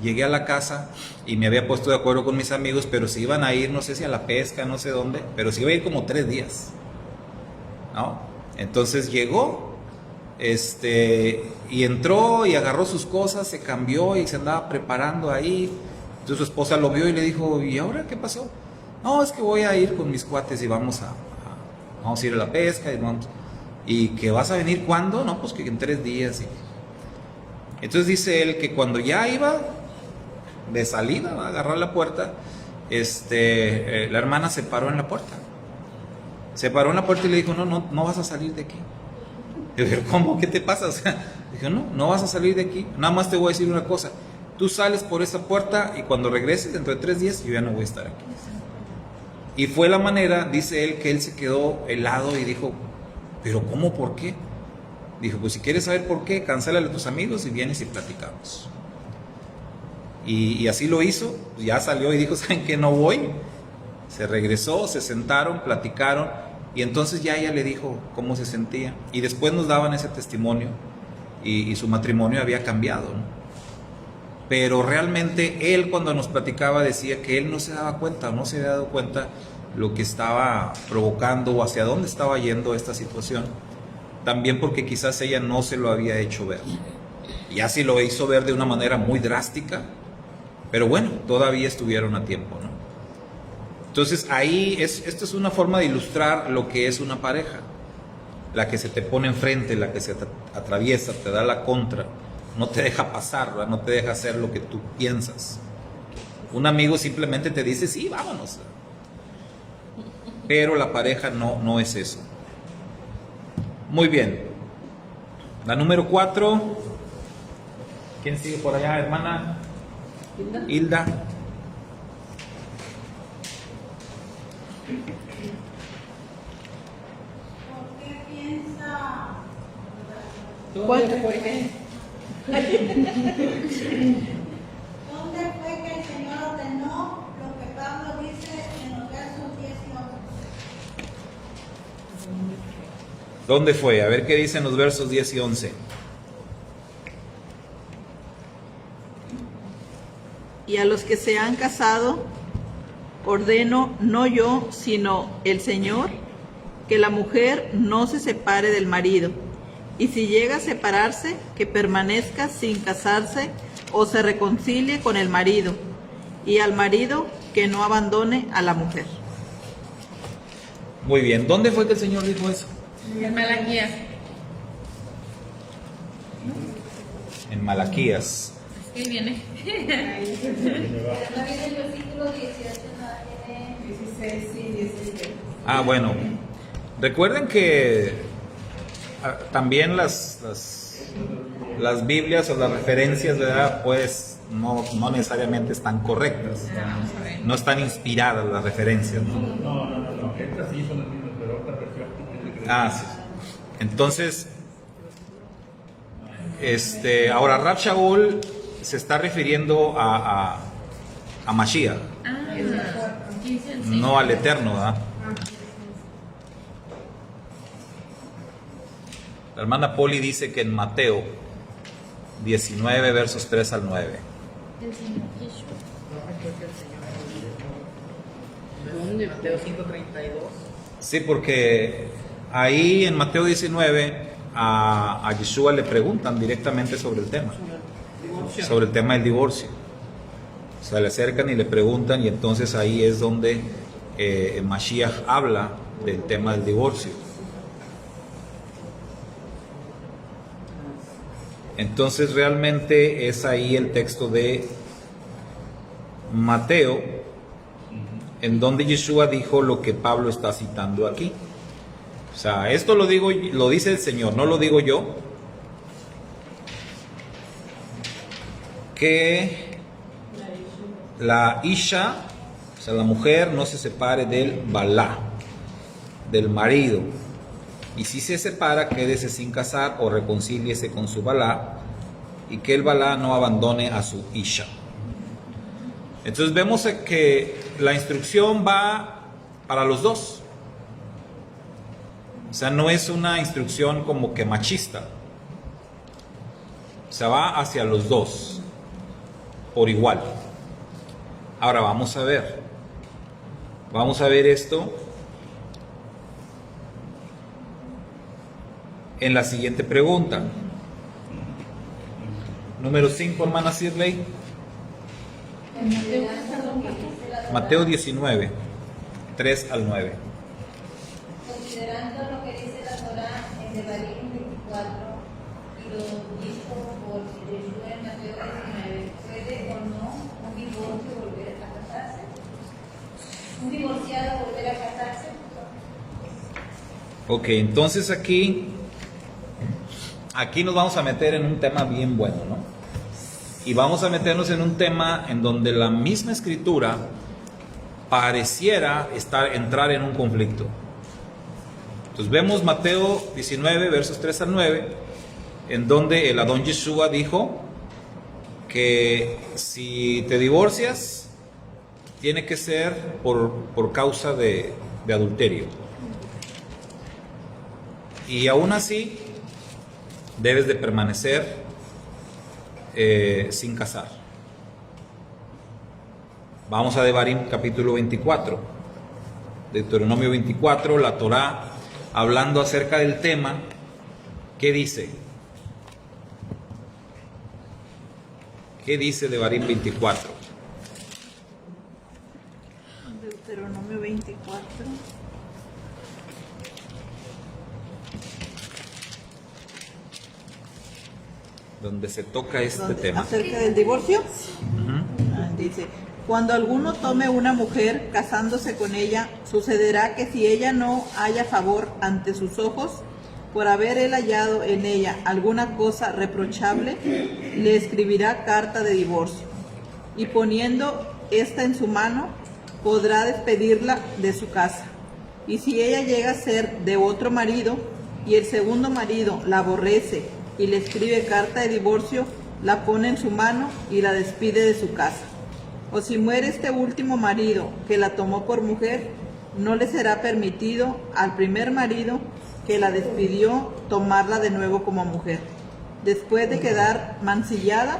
A: llegué a la casa y me había puesto de acuerdo con mis amigos, pero se iban a ir, no sé si a la pesca, no sé dónde, pero se iba a ir como 3 días, ¿no? Entonces llegó, y entró y agarró sus cosas, se cambió y se andaba preparando ahí. Entonces su esposa lo vio y le dijo, ¿y ahora qué pasó? No, es que voy a ir con mis cuates y vamos a ir a la pesca y que vas a venir ¿cuándo? No, pues que en 3 días. Entonces dice él que cuando ya iba de salida a agarrar la puerta, la hermana se paró en la puerta. Se paró en la puerta y le dijo, no vas a salir de aquí. Y yo dije, ¿cómo? ¿Qué te pasa? O sea, dije, no vas a salir de aquí. Nada más te voy a decir una cosa. Tú sales por esa puerta y cuando regreses dentro de 3 días yo ya no voy a estar aquí. Y fue la manera, dice él, que él se quedó helado y dijo, ¿pero cómo? ¿Por qué? Dijo, pues si quieres saber por qué, cancélale a tus amigos y vienes y platicamos. Y así lo hizo, ya salió y dijo, ¿saben qué? No voy. Se regresó, se sentaron, platicaron, y entonces ya ella le dijo cómo se sentía. Y después nos daban ese testimonio, y su matrimonio había cambiado, ¿no? Pero realmente él, cuando nos platicaba, decía que él no se daba cuenta, no se había dado cuenta lo que estaba provocando o hacia dónde estaba yendo esta situación. También porque quizás ella no se lo había hecho ver. Ya sí lo hizo ver de una manera muy drástica, pero bueno, todavía estuvieron a tiempo, ¿no? Entonces ahí, esto es una forma de ilustrar lo que es una pareja. La que se te pone enfrente, la que se te atraviesa, te da la contra, no te deja pasar, ¿verdad? No te deja hacer lo que tú piensas. Un amigo simplemente te dice, sí, vámonos. Pero la pareja no es eso. Muy bien. La número 4. ¿Quién sigue por allá, hermana? Hilda.
C: ¿Por qué piensa?
E: ¿Dónde fue que?
C: ¿Dónde fue que el Señor ordenó lo que Pablo dice en los versos 10 y 11?
A: ¿Dónde fue? A ver qué dicen los versos 10 y 11.
H: Y a los que se han casado, ordeno, no yo, sino el Señor, que la mujer no se separe del marido, y si llega a separarse, que permanezca sin casarse o se reconcilie con el marido, y al marido que no abandone a la mujer.
A: Muy bien. ¿Dónde fue que el Señor dijo eso?
B: En Malaquías.
A: En Malaquías.
B: Es que ahí viene.
C: Pero no viene el versículo 18, no tiene
F: 16 y 17.
A: Ah, bueno. Recuerden que también las Biblias o las referencias, ¿verdad? Pues no necesariamente están correctas.
B: Vamos a ver.
A: No están inspiradas las referencias, ¿no?
D: No. Estas sí son las mismas, pero otra versión.
A: Ah, sí. Entonces, ahora Rab Shaul se está refiriendo a Mashiach,
B: Aquí dice el Señor.
A: no al Eterno, ¿verdad? La hermana Poli dice que en Mateo 19, versos 3 al 9.
B: El Señor Yeshua.
E: ¿Dónde?
I: Mateo 5:32.
A: Sí, porque ahí en Mateo 19 a Yeshua le preguntan directamente sobre el tema del divorcio. O sea, le acercan y le preguntan, y entonces ahí es donde Mashiach habla del tema del divorcio. Entonces realmente es ahí el texto de Mateo, en donde Yeshua dijo lo que Pablo está citando aquí. O sea, esto lo dice el Señor, no lo digo yo. Que la Isha, o sea, la mujer, no se separe del Balá, del marido. Y si se separa, quédese sin casar o reconcíliese con su Balá, y que el Balá no abandone a su Isha. Entonces vemos que la instrucción va para los dos. O sea, no es una instrucción como que machista. O sea, va hacia los dos, por igual. Ahora vamos a ver. Vamos a ver esto en la siguiente pregunta. Número 5, hermana Sirley. Mateo 19, 3 al 9.
C: Considerando lo que dice la Torá en Devarim 24 y lo visto por Yeshua en Mateo 19, ¿puede o no un divorcio volver a casarse? ¿Un divorciado volver a casarse?
A: Ok, entonces aquí nos vamos a meter en un tema bien bueno, ¿no? Y vamos a meternos en un tema en donde la misma escritura pareciera entrar en un conflicto. Entonces vemos Mateo 19, versos 3 al 9, en donde el Adón Yeshua dijo que si te divorcias, tiene que ser por causa de adulterio. Y aún así, debes de permanecer sin casar. Vamos a Devarim capítulo 24, Deuteronomio 24, la Torá, hablando acerca del tema, ¿qué dice? ¿Qué dice Devarim 24?
H: Deuteronomio 24.
A: Donde se toca este
H: ¿Dónde?
A: tema.
H: Acerca del divorcio.
A: Ujú.
H: Dice, cuando alguno tome una mujer casándose con ella, sucederá que si ella no haya favor ante sus ojos, por haber él hallado en ella alguna cosa reprochable, le escribirá carta de divorcio, y poniendo esta en su mano, podrá despedirla de su casa. Y si ella llega a ser de otro marido, y el segundo marido la aborrece y le escribe carta de divorcio, la pone en su mano y la despide de su casa. O si muere este último marido que la tomó por mujer, no le será permitido al primer marido que la despidió tomarla de nuevo como mujer, después de quedar mancillada,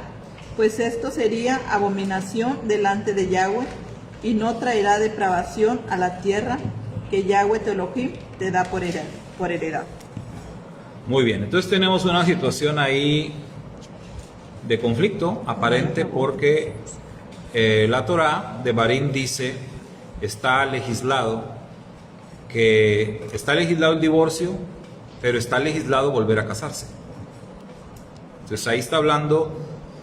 H: pues esto sería abominación delante de Yahweh, y no traerá depravación a la tierra que Yahweh tu Elohim te da por heredad.
A: Muy bien, entonces tenemos una situación ahí de conflicto aparente porque la Torá de Devarim dice, está legislado el divorcio, pero está legislado volver a casarse. Entonces ahí está hablando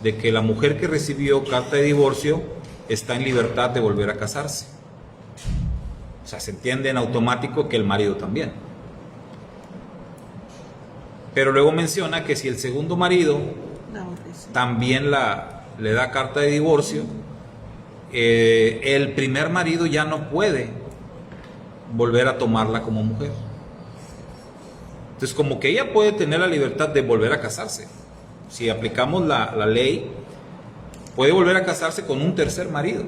A: de que la mujer que recibió carta de divorcio está en libertad de volver a casarse. O sea, se entiende en automático que el marido también. Pero luego menciona que si el segundo marido también le da carta de divorcio, el primer marido ya no puede volver a tomarla como mujer. Entonces, como que ella puede tener la libertad de volver a casarse. Si aplicamos la ley, puede volver a casarse con un tercer marido,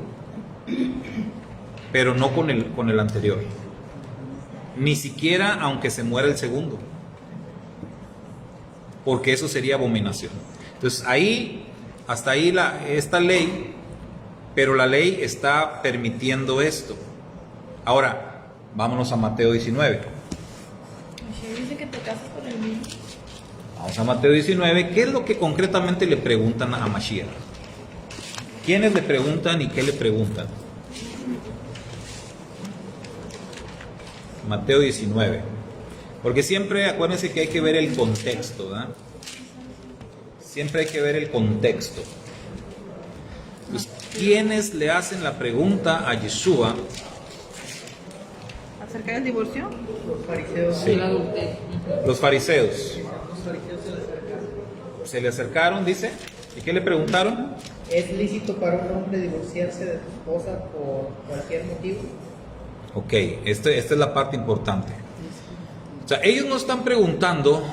A: pero no con el anterior. Ni siquiera aunque se muera el segundo, porque eso sería abominación. Entonces hasta ahí esta ley, pero la ley está permitiendo esto. Ahora, vámonos a Mateo 19.
B: Dice que te casas con el mismo.
A: Vamos a Mateo 19. ¿Qué es lo que concretamente le preguntan a Mashiach? ¿Quiénes le preguntan y qué le preguntan? Mateo 19. Porque siempre, acuérdense que hay que ver el contexto, ¿verdad? Siempre hay que ver el contexto. Pues, ¿quiénes le hacen la pregunta a Yeshua?
H: ¿Acerca del divorcio?
I: Los fariseos.
A: Sí. Los fariseos.
I: Los fariseos se le acercaron.
A: Se le acercaron, dice. ¿Y qué le preguntaron?
I: ¿Es lícito para un hombre divorciarse de su esposa por cualquier motivo?
A: Ok, esta es la parte importante. O sea, ellos no están preguntando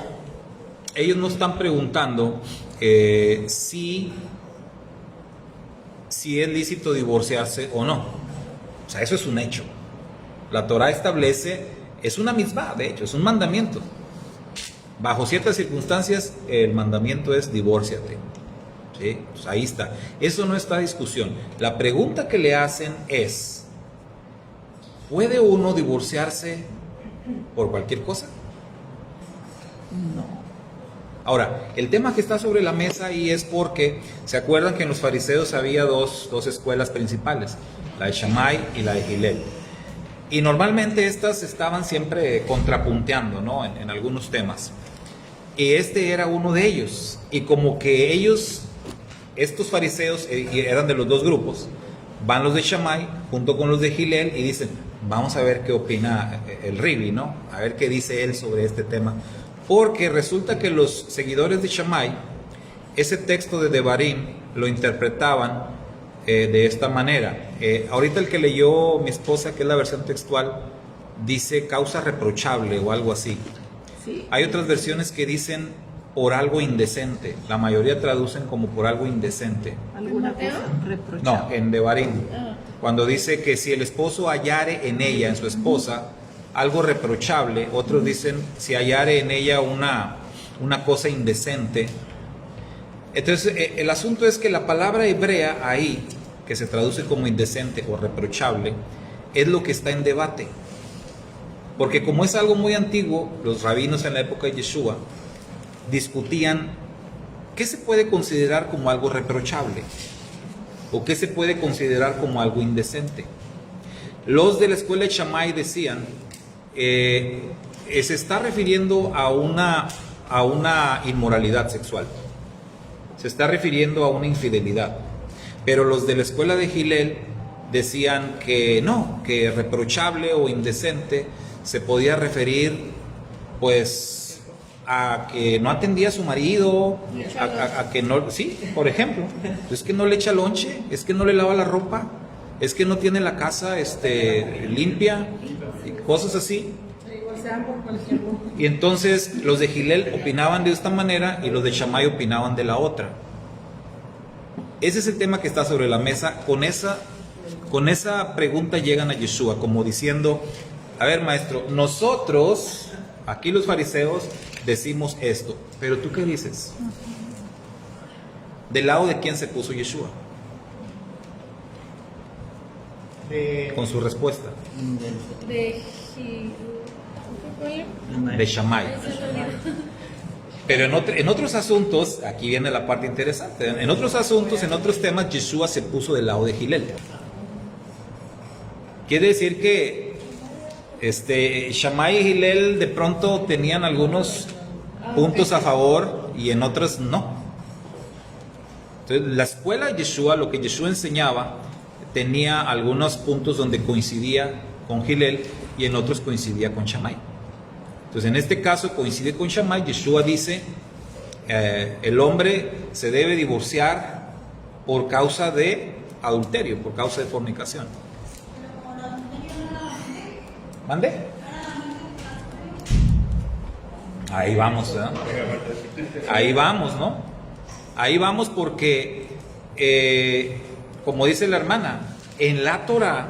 A: si es lícito divorciarse o no. O sea, eso es un hecho. La Torá establece, es una mitzvah, de hecho, es un mandamiento. Bajo ciertas circunstancias, el mandamiento es divórciate. ¿Sí? Pues ahí está. Eso no está en discusión. La pregunta que le hacen es, ¿puede uno divorciarse por cualquier cosa?
H: No.
A: Ahora, el tema que está sobre la mesa ahí es porque, ¿se acuerdan que en los fariseos había dos escuelas principales? La de Shammai y la de Hillel. Y normalmente estas estaban siempre contrapunteando, ¿no? En algunos temas. Y este era uno de ellos. Y como que estos fariseos eran de los dos grupos. Van los de Shammai junto con los de Hillel y dicen, vamos a ver qué opina el Ribi, ¿no? A ver qué dice él sobre este tema. Porque resulta que los seguidores de Shammai, ese texto de Devarim lo interpretaban de esta manera. Ahorita el que leyó mi esposa, que es la versión textual, dice causa reprochable o algo así.
H: Sí.
A: Hay otras versiones que dicen por algo indecente. La mayoría traducen como por algo indecente.
H: ¿Alguna cosa reprochable?
A: No, en Devarim. Cuando dice que si el esposo hallare en ella, en su esposa, algo reprochable, otros dicen si hallare en ella una cosa indecente. Entonces, el asunto es que la palabra hebrea ahí, que se traduce como indecente o reprochable, es lo que está en debate. Porque como es algo muy antiguo, los rabinos en la época de Yeshua discutían qué se puede considerar como algo reprochable o qué se puede considerar como algo indecente. Los de la escuela de Shammai decían, se está refiriendo a una inmoralidad sexual, se está refiriendo a una infidelidad. Pero los de la escuela de Hillel decían que no, que reprochable o indecente se podía referir pues a que no atendía a su marido, a que no, sí, por ejemplo, es que no le echa lonche, es que no le lava la ropa, es que no tiene la casa limpia, y cosas así. Y entonces los de Hillel opinaban de esta manera y los de Shammai opinaban de la otra. Ese es el tema que está sobre la mesa. Con esa pregunta llegan a Yeshua, como diciendo, a ver maestro, nosotros, aquí los fariseos, decimos esto, pero ¿tú qué dices? ¿Del lado de quién se puso Yeshua? Con su respuesta. De Shammai. Pero en otros asuntos, aquí viene la parte interesante, en otros asuntos, en otros temas, Yeshua se puso del lado de Hillel. Quiere decir que Shammai y Hillel de pronto tenían algunos puntos a favor y en otros no. Entonces, la escuela de Yeshua, lo que Yeshua enseñaba, tenía algunos puntos donde coincidía con Hillel y en otros coincidía con Shammai. Entonces, en este caso coincide con Shammai. Yeshua dice, el hombre se debe divorciar por causa de adulterio, por causa de fornicación. ¿Mande? Ahí vamos, ¿no? Ahí vamos, ¿no? Ahí vamos porque, como dice la hermana, en la Torah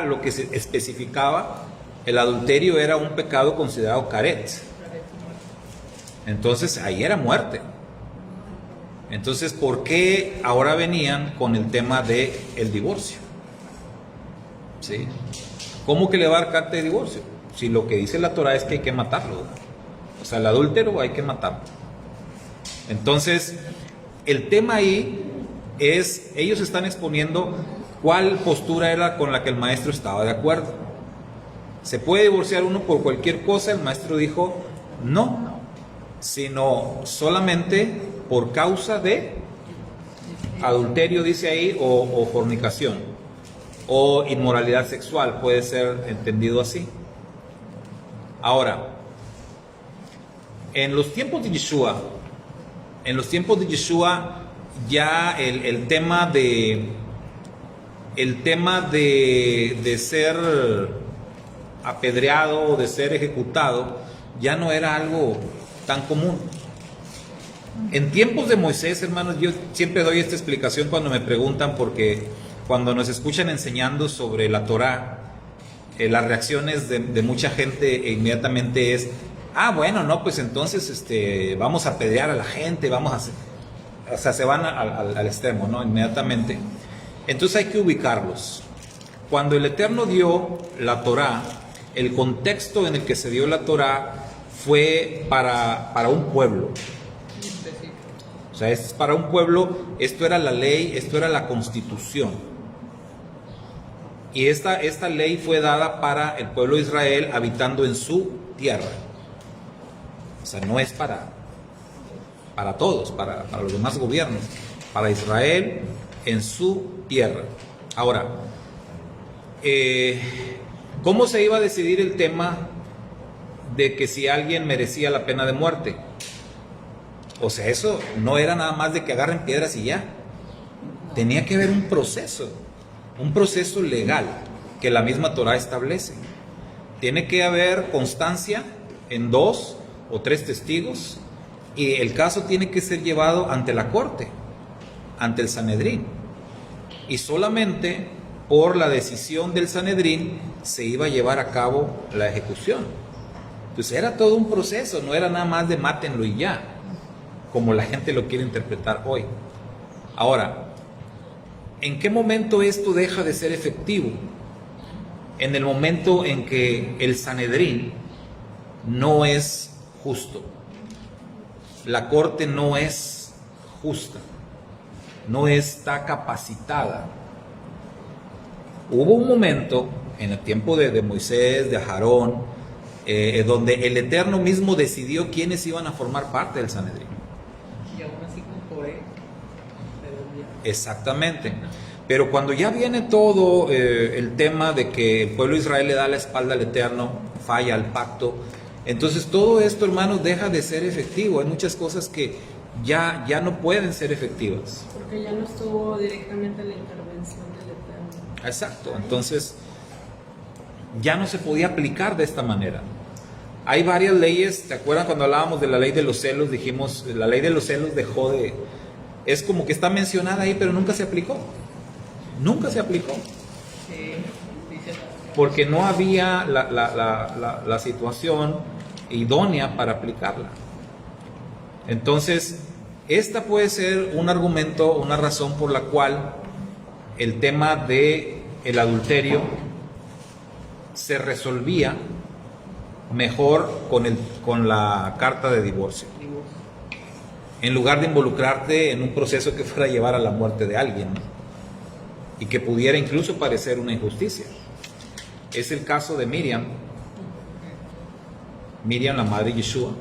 A: lo que se especificaba, el adulterio era un pecado considerado karet. Entonces ahí era muerte. Entonces, ¿por qué ahora venían con el tema de el divorcio? ¿Sí? ¿Cómo que le va a dar carta de divorcio? Si lo que dice la Torah es que hay que matarlo, ¿no? O sea, el adúltero hay que matarlo. Entonces, el tema ahí es, ellos están exponiendo cuál postura era con la que el maestro estaba de acuerdo. ¿Se puede divorciar uno por cualquier cosa? El maestro dijo, no, sino solamente por causa de adulterio, dice ahí, o fornicación, o inmoralidad sexual, puede ser entendido así. Ahora, en los tiempos de Yeshua, ya el tema de ser apedreado o de ser ejecutado ya no era algo tan común. En tiempos de Moisés, hermanos, yo siempre doy esta explicación cuando me preguntan, porque cuando nos escuchan enseñando sobre la Torah, las reacciones de mucha gente inmediatamente es, bueno, no, pues entonces vamos a apedrear a la gente, vamos a hacer, o sea, se van al extremo, ¿no? Inmediatamente. Entonces hay que ubicarlos. Cuando el Eterno dio la Torah, el contexto en el que se dio la Torah fue para un pueblo. O sea, es para un pueblo, esto era la ley, esto era la constitución. Y esta ley fue dada para el pueblo de Israel habitando en su tierra. O sea, no es para todos, para los demás gobiernos, para Israel en su tierra. Ahora, ¿cómo se iba a decidir el tema de que si alguien merecía la pena de muerte? O sea, eso no era nada más de que agarren piedras y ya. Tenía que haber un proceso legal que la misma Torah establece. Tiene que haber constancia en 2 o 3 testigos, y el caso tiene que ser llevado ante la corte, ante el Sanedrín. Y solamente por la decisión del Sanedrín se iba a llevar a cabo la ejecución. Entonces era todo un proceso, no era nada más de mátenlo y ya, como la gente lo quiere interpretar hoy. Ahora, ¿en qué momento esto deja de ser efectivo? En el momento en que el Sanedrín no es justo, la corte no es justa, no está capacitada. Hubo un momento en el tiempo de Moisés, de Aarón, donde el Eterno mismo decidió quiénes iban a formar parte del Sanedrín.
I: Y aún así con Coré,
A: exactamente. Pero cuando ya viene todo el tema de que el pueblo de Israel le da la espalda al Eterno, falla al pacto, entonces todo esto, hermanos, deja de ser efectivo. Hay muchas cosas que ya no pueden ser efectivas.
F: Porque ya no estuvo directamente la intervención del Eterno.
A: Exacto, entonces ya no se podía aplicar de esta manera. Hay varias leyes, ¿te acuerdan cuando hablábamos de la ley de los celos? Dijimos, la ley de los celos dejó de... Es como que está mencionada ahí, pero nunca se aplicó. Nunca se aplicó.
I: sí, dice,
A: Porque no había la situación idónea para aplicarla. Entonces, esta puede ser un argumento, una razón por la cual el tema de el adulterio se resolvía mejor con la carta de divorcio, en lugar de involucrarte en un proceso que fuera a llevar a la muerte de alguien, ¿no? Y que pudiera incluso parecer una injusticia. Es el caso de Miriam, la madre de Yeshua.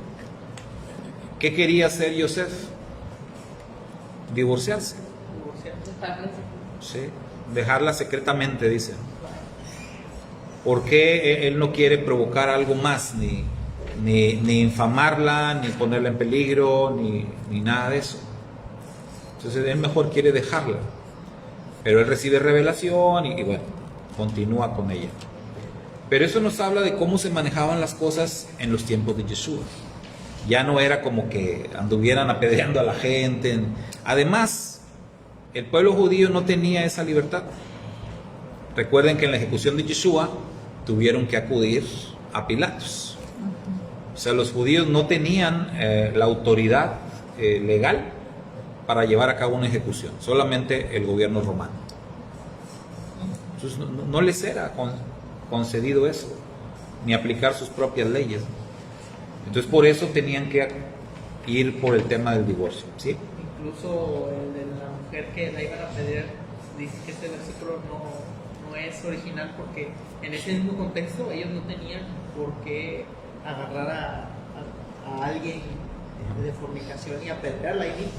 A: ¿Qué quería hacer Yosef? Divorciarse. Sí, dejarla secretamente, dice. ¿Por qué él no quiere provocar algo más, ni infamarla, ni ponerla en peligro, ni nada de eso? Entonces él mejor quiere dejarla. Pero él recibe revelación y bueno, continúa con ella. Pero eso nos habla de cómo se manejaban las cosas en los tiempos de Yeshua. Ya no era como que anduvieran apedreando a la gente. Además, el pueblo judío no tenía esa libertad. Recuerden que en la ejecución de Yeshua tuvieron que acudir a Pilatos. O sea, los judíos no tenían la autoridad legal para llevar a cabo una ejecución, solamente el gobierno romano. Entonces no les era concedido eso, ni aplicar sus propias leyes. Entonces por eso tenían que ir por el tema del divorcio, ¿sí?
I: incluso el de la mujer que la iban a pedir, dice que este versículo no es original porque en ese mismo contexto ellos no tenían por qué agarrar a alguien de fornicación y apedrearla ahí mismo.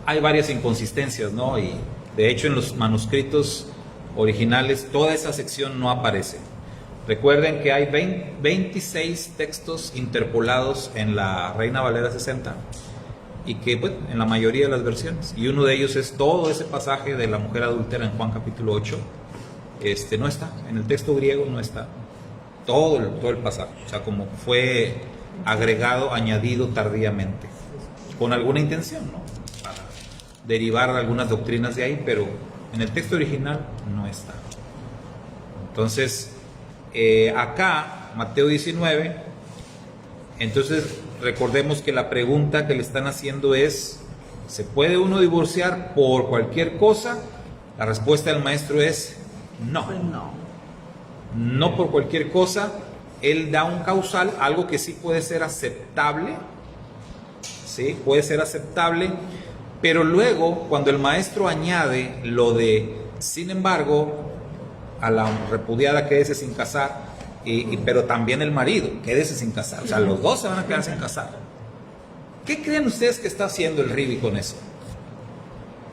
A: Hay varias inconsistencias, ¿no? Y de hecho en los manuscritos originales toda esa sección no aparece. Recuerden que hay 26 textos interpolados en la Reina Valera 60 y que bueno, en la mayoría de las versiones, y uno de ellos es todo ese pasaje de la mujer adúltera en Juan capítulo 8, no está, en el texto griego no está todo el pasaje, o sea, como fue agregado, añadido tardíamente, con alguna intención, ¿no? Para derivar algunas doctrinas de ahí, pero en el texto original no está. Entonces, acá, Mateo 19, entonces recordemos que la pregunta que le están haciendo es, ¿se puede uno divorciar por cualquier cosa? La respuesta del maestro es no.
H: Pues no.
A: No por cualquier cosa. Él da un causal, algo que sí puede ser aceptable, ¿sí? Puede ser aceptable, pero luego cuando el maestro añade lo de, sin embargo, a la repudiada quédese sin casar, pero también el marido quédese sin casar, o sea, los dos se van a quedar sin casar. ¿Qué creen ustedes que está haciendo el Ribi con eso?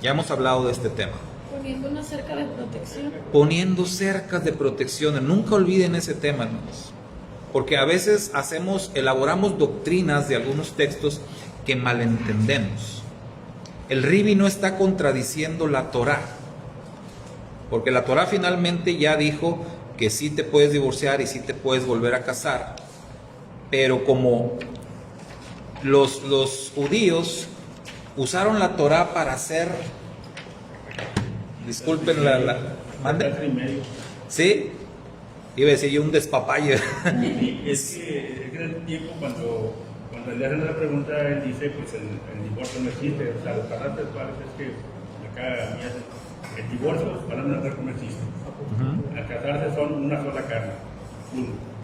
A: Ya hemos hablado de este tema.
B: Poniendo una cerca de protección.
A: Poniendo cercas de protección. Nunca olviden ese tema, hermanos, porque a veces elaboramos doctrinas de algunos textos que malentendemos. El Ribi no está contradiciendo la Torá, porque la Torá finalmente ya dijo que sí te puedes divorciar y sí te puedes volver a casar, pero como los judíos usaron la Torá para hacer, disculpen ¿mande? ¿Sí? Iba a decir yo un despapalle.
D: Sí, es que en el tiempo cuando le hacen la pregunta, él dice, pues el divorcio no existe. O sea, los parlantes actuales es que acá el divorcio, los parlantes actuales no existe. Al casarse son una sola carne, uno.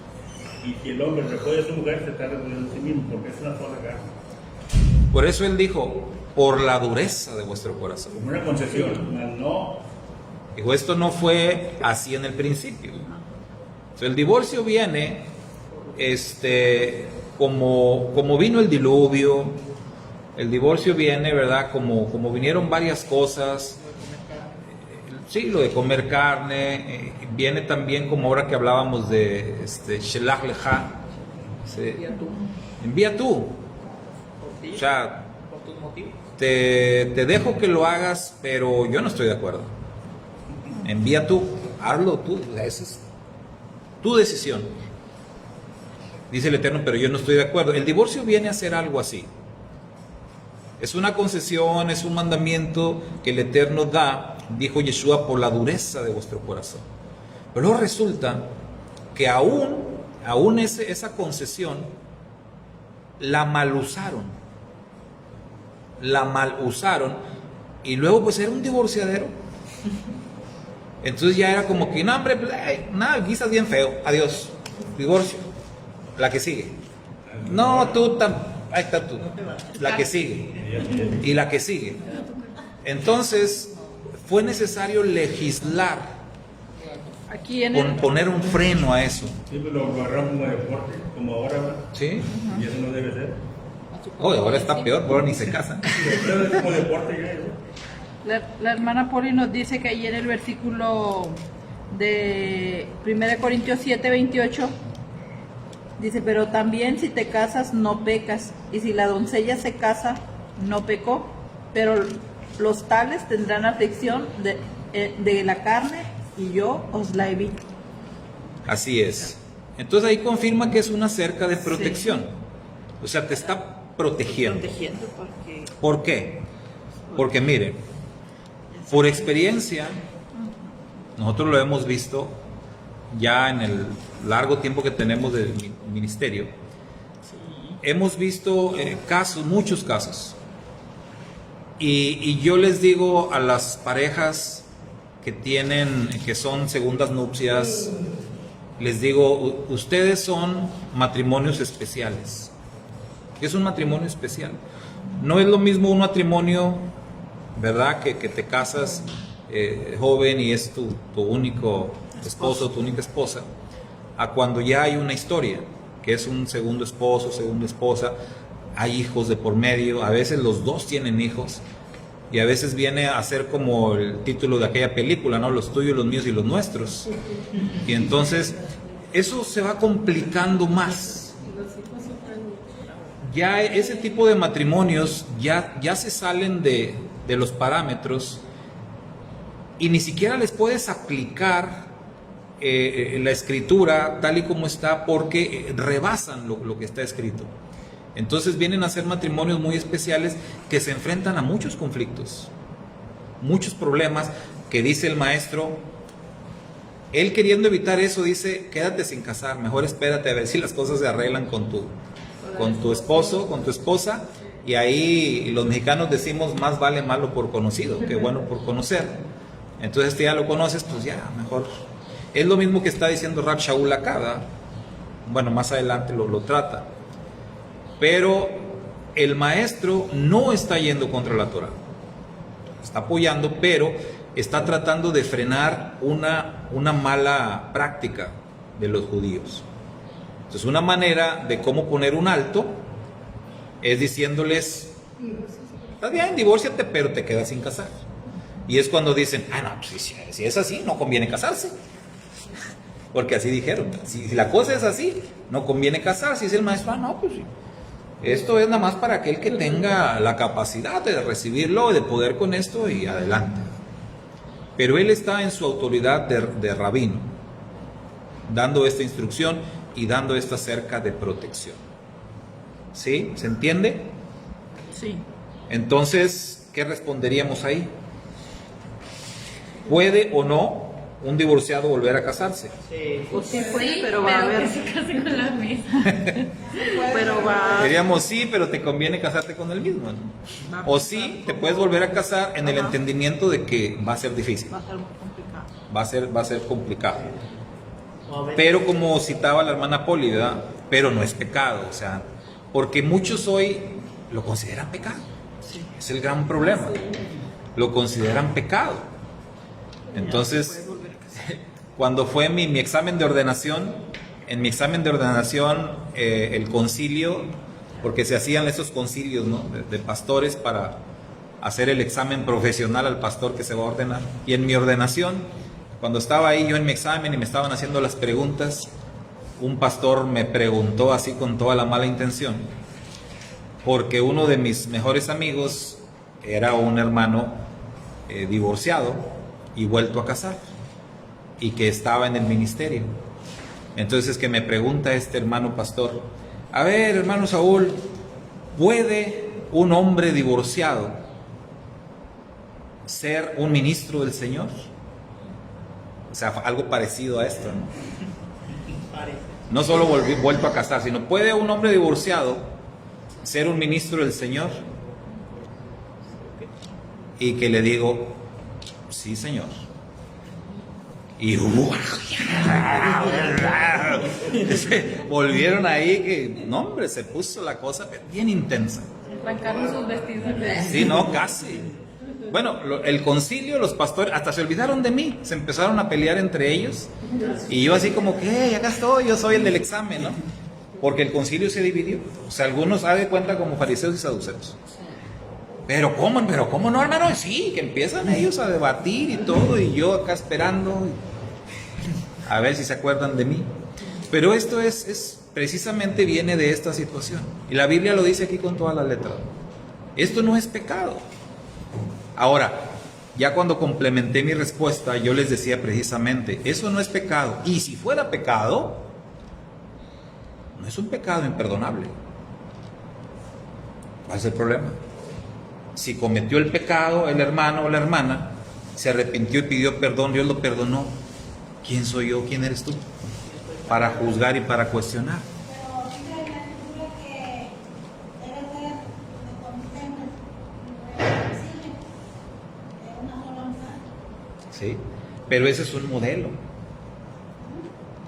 D: Y si el hombre repuede a su mujer, se está repudiando a sí mismo, porque es una sola carne.
A: Por eso él dijo, por la dureza de vuestro corazón.
D: Como una concesión, no.
A: Dijo, esto no fue así en el principio. Entonces, el divorcio viene como vino el diluvio. El divorcio viene, ¿verdad? Como vinieron varias cosas. Sí, lo de comer carne. Viene también como ahora que hablábamos de Shelach Lecha. Envía tú. O sea,
I: por tus motivos.
A: te dejo que lo hagas, pero yo no estoy de acuerdo. Envía tú, hazlo tú, esa es tu decisión. Dice el Eterno, pero yo no estoy de acuerdo. El divorcio viene a ser algo así. Es una concesión, es un mandamiento que el Eterno da, dijo Yeshua, por la dureza de vuestro corazón. Pero luego resulta que aún esa concesión la malusaron. Y luego pues era un divorciadero. Entonces ya era como que, no hombre, nada, guisas bien feo, adiós, divorcio, la que sigue. No, ahí está tú, la que sigue, y la que sigue. Entonces fue necesario legislar,
H: Aquí en
A: poner un freno a eso.
D: Sí, pues lo agarraron como deporte, como ahora, ¿verdad?
A: ¿Sí?
D: Y eso no debe ser.
A: Oh, ahora está peor, ahora ni se casan.
D: Pero es como deporte ya eso.
H: la hermana Poli nos dice que ahí en el versículo de 1 Corintios 7:28 dice, pero también si te casas no pecas, y si la doncella se casa no pecó, pero los tales tendrán aflicción de la carne, y yo os la evito.
A: Así es. Entonces ahí confirma que es una cerca de protección. O sea, te está protegiendo.
H: Porque
A: ¿Por qué? Porque miren, por experiencia, nosotros lo hemos visto ya en el largo tiempo que tenemos del ministerio. Hemos visto casos, muchos casos. Y yo les digo a las parejas que son segundas nupcias, les digo, ustedes son matrimonios especiales. ¿Qué es un matrimonio especial? No es lo mismo un matrimonio, ¿verdad? Que te casas joven y es tu único esposo, tu única esposa, a cuando ya hay una historia, que es un segundo esposo, segunda esposa, hay hijos de por medio, a veces los dos tienen hijos, y a veces viene a ser como el título de aquella película, ¿no? Los tuyos, los míos y los nuestros. Y entonces, eso se va complicando más. Ya ese tipo de matrimonios ya se salen de los parámetros y ni siquiera les puedes aplicar la escritura tal y como está, porque rebasan lo que está escrito. Entonces vienen a ser matrimonios muy especiales que se enfrentan a muchos conflictos, muchos problemas, que dice el maestro, él queriendo evitar eso, dice, quédate sin casar, mejor espérate a ver si las cosas se arreglan con tu esposo, con tu esposa, y ahí los mexicanos decimos, más vale malo por conocido que bueno por conocer. Entonces ya lo conoces, pues ya, mejor. Es lo mismo que está diciendo Rab Shaul acá, ¿verdad? Bueno, más adelante lo trata. Pero el maestro no está yendo contra la Torah, está apoyando, pero está tratando de frenar una mala práctica de los judíos. Entonces, una manera de cómo poner un alto es diciéndoles, está bien, divórciate, pero te quedas sin casar. Y es cuando dicen, no, pues, si es así, no conviene casarse. Porque así dijeron, si la cosa es así, no conviene casarse. Y dice el maestro, no, pues sí. Esto es nada más para aquel que tenga la capacidad de recibirlo, de poder con esto y adelante. Pero él está en su autoridad de rabino, dando esta instrucción, y dando esta cerca de protección. ¿Sí? ¿Se entiende?
H: Sí.
A: Entonces, ¿qué responderíamos ahí? ¿Puede o no un divorciado volver a casarse?
I: Sí.
H: Pues sí puede,
B: Sí,
H: pero va a
B: que
H: haber.
B: se case con la misma.
H: Pero va.
A: Diríamos sí, pero te conviene casarte con el mismo, ¿no? O sí, te puedes volver a casar en el
H: Ajá.
A: entendimiento de que va a ser difícil,
H: Va a ser muy complicado.
A: va a ser complicado.
I: O a veces-
A: Pero como citaba la hermana Poli, ¿verdad? Pero no es pecado, o sea, porque muchos hoy lo consideran pecado. Es el gran problema. Lo consideran pecado. Entonces, cuando fue mi examen de ordenación, en mi examen de ordenación, el concilio, porque se hacían esos concilios, ¿no?, de pastores para hacer el examen profesional al pastor que se va a ordenar. Y en mi ordenación, cuando estaba ahí yo en mi examen y me estaban haciendo las preguntas, un pastor me preguntó así con toda la mala intención, porque uno de mis mejores amigos era un hermano divorciado y vuelto a casar, y que estaba en el ministerio. Entonces que me pregunta este hermano pastor: a ver, hermano Saúl, ¿puede un hombre divorciado ser un ministro del Señor? O sea, algo parecido a esto, ¿no?
I: Parece.
A: No solo vuelto a casar, sino ¿puede un hombre divorciado ser un ministro del Señor? Y que le digo: sí, Señor. Y volvieron ahí que, no, hombre, se puso la cosa bien intensa.
B: Arrancaron sus vestidos.
A: Sí, no, casi. Bueno, el concilio, los pastores, hasta se olvidaron de mí, se empezaron a pelear entre ellos, y yo así como que, hey, acá estoy, yo soy el del examen, ¿no? Porque el concilio se dividió. O sea, algunos hagan cuenta como fariseos y saduceos. Pero ¿cómo no, hermano? Sí, que empiezan ellos a debatir y todo, y yo acá esperando, a ver si se acuerdan de mí. Pero esto es precisamente viene de esta situación. Y la Biblia lo dice aquí con toda la letra. Esto no es pecado. Ahora, ya cuando complementé mi respuesta, yo les decía precisamente, eso no es pecado. Y si fuera pecado, no es un pecado imperdonable. ¿Cuál es el problema? Si cometió el pecado el hermano o la hermana, se arrepintió y pidió perdón, Dios lo perdonó. ¿Quién soy yo? ¿Quién eres tú? Para juzgar y para cuestionar.
C: Pero dice en la escritura que debe ser de contento, irreversible, de una sola mujer.
A: ¿Sí? Pero ese es un modelo.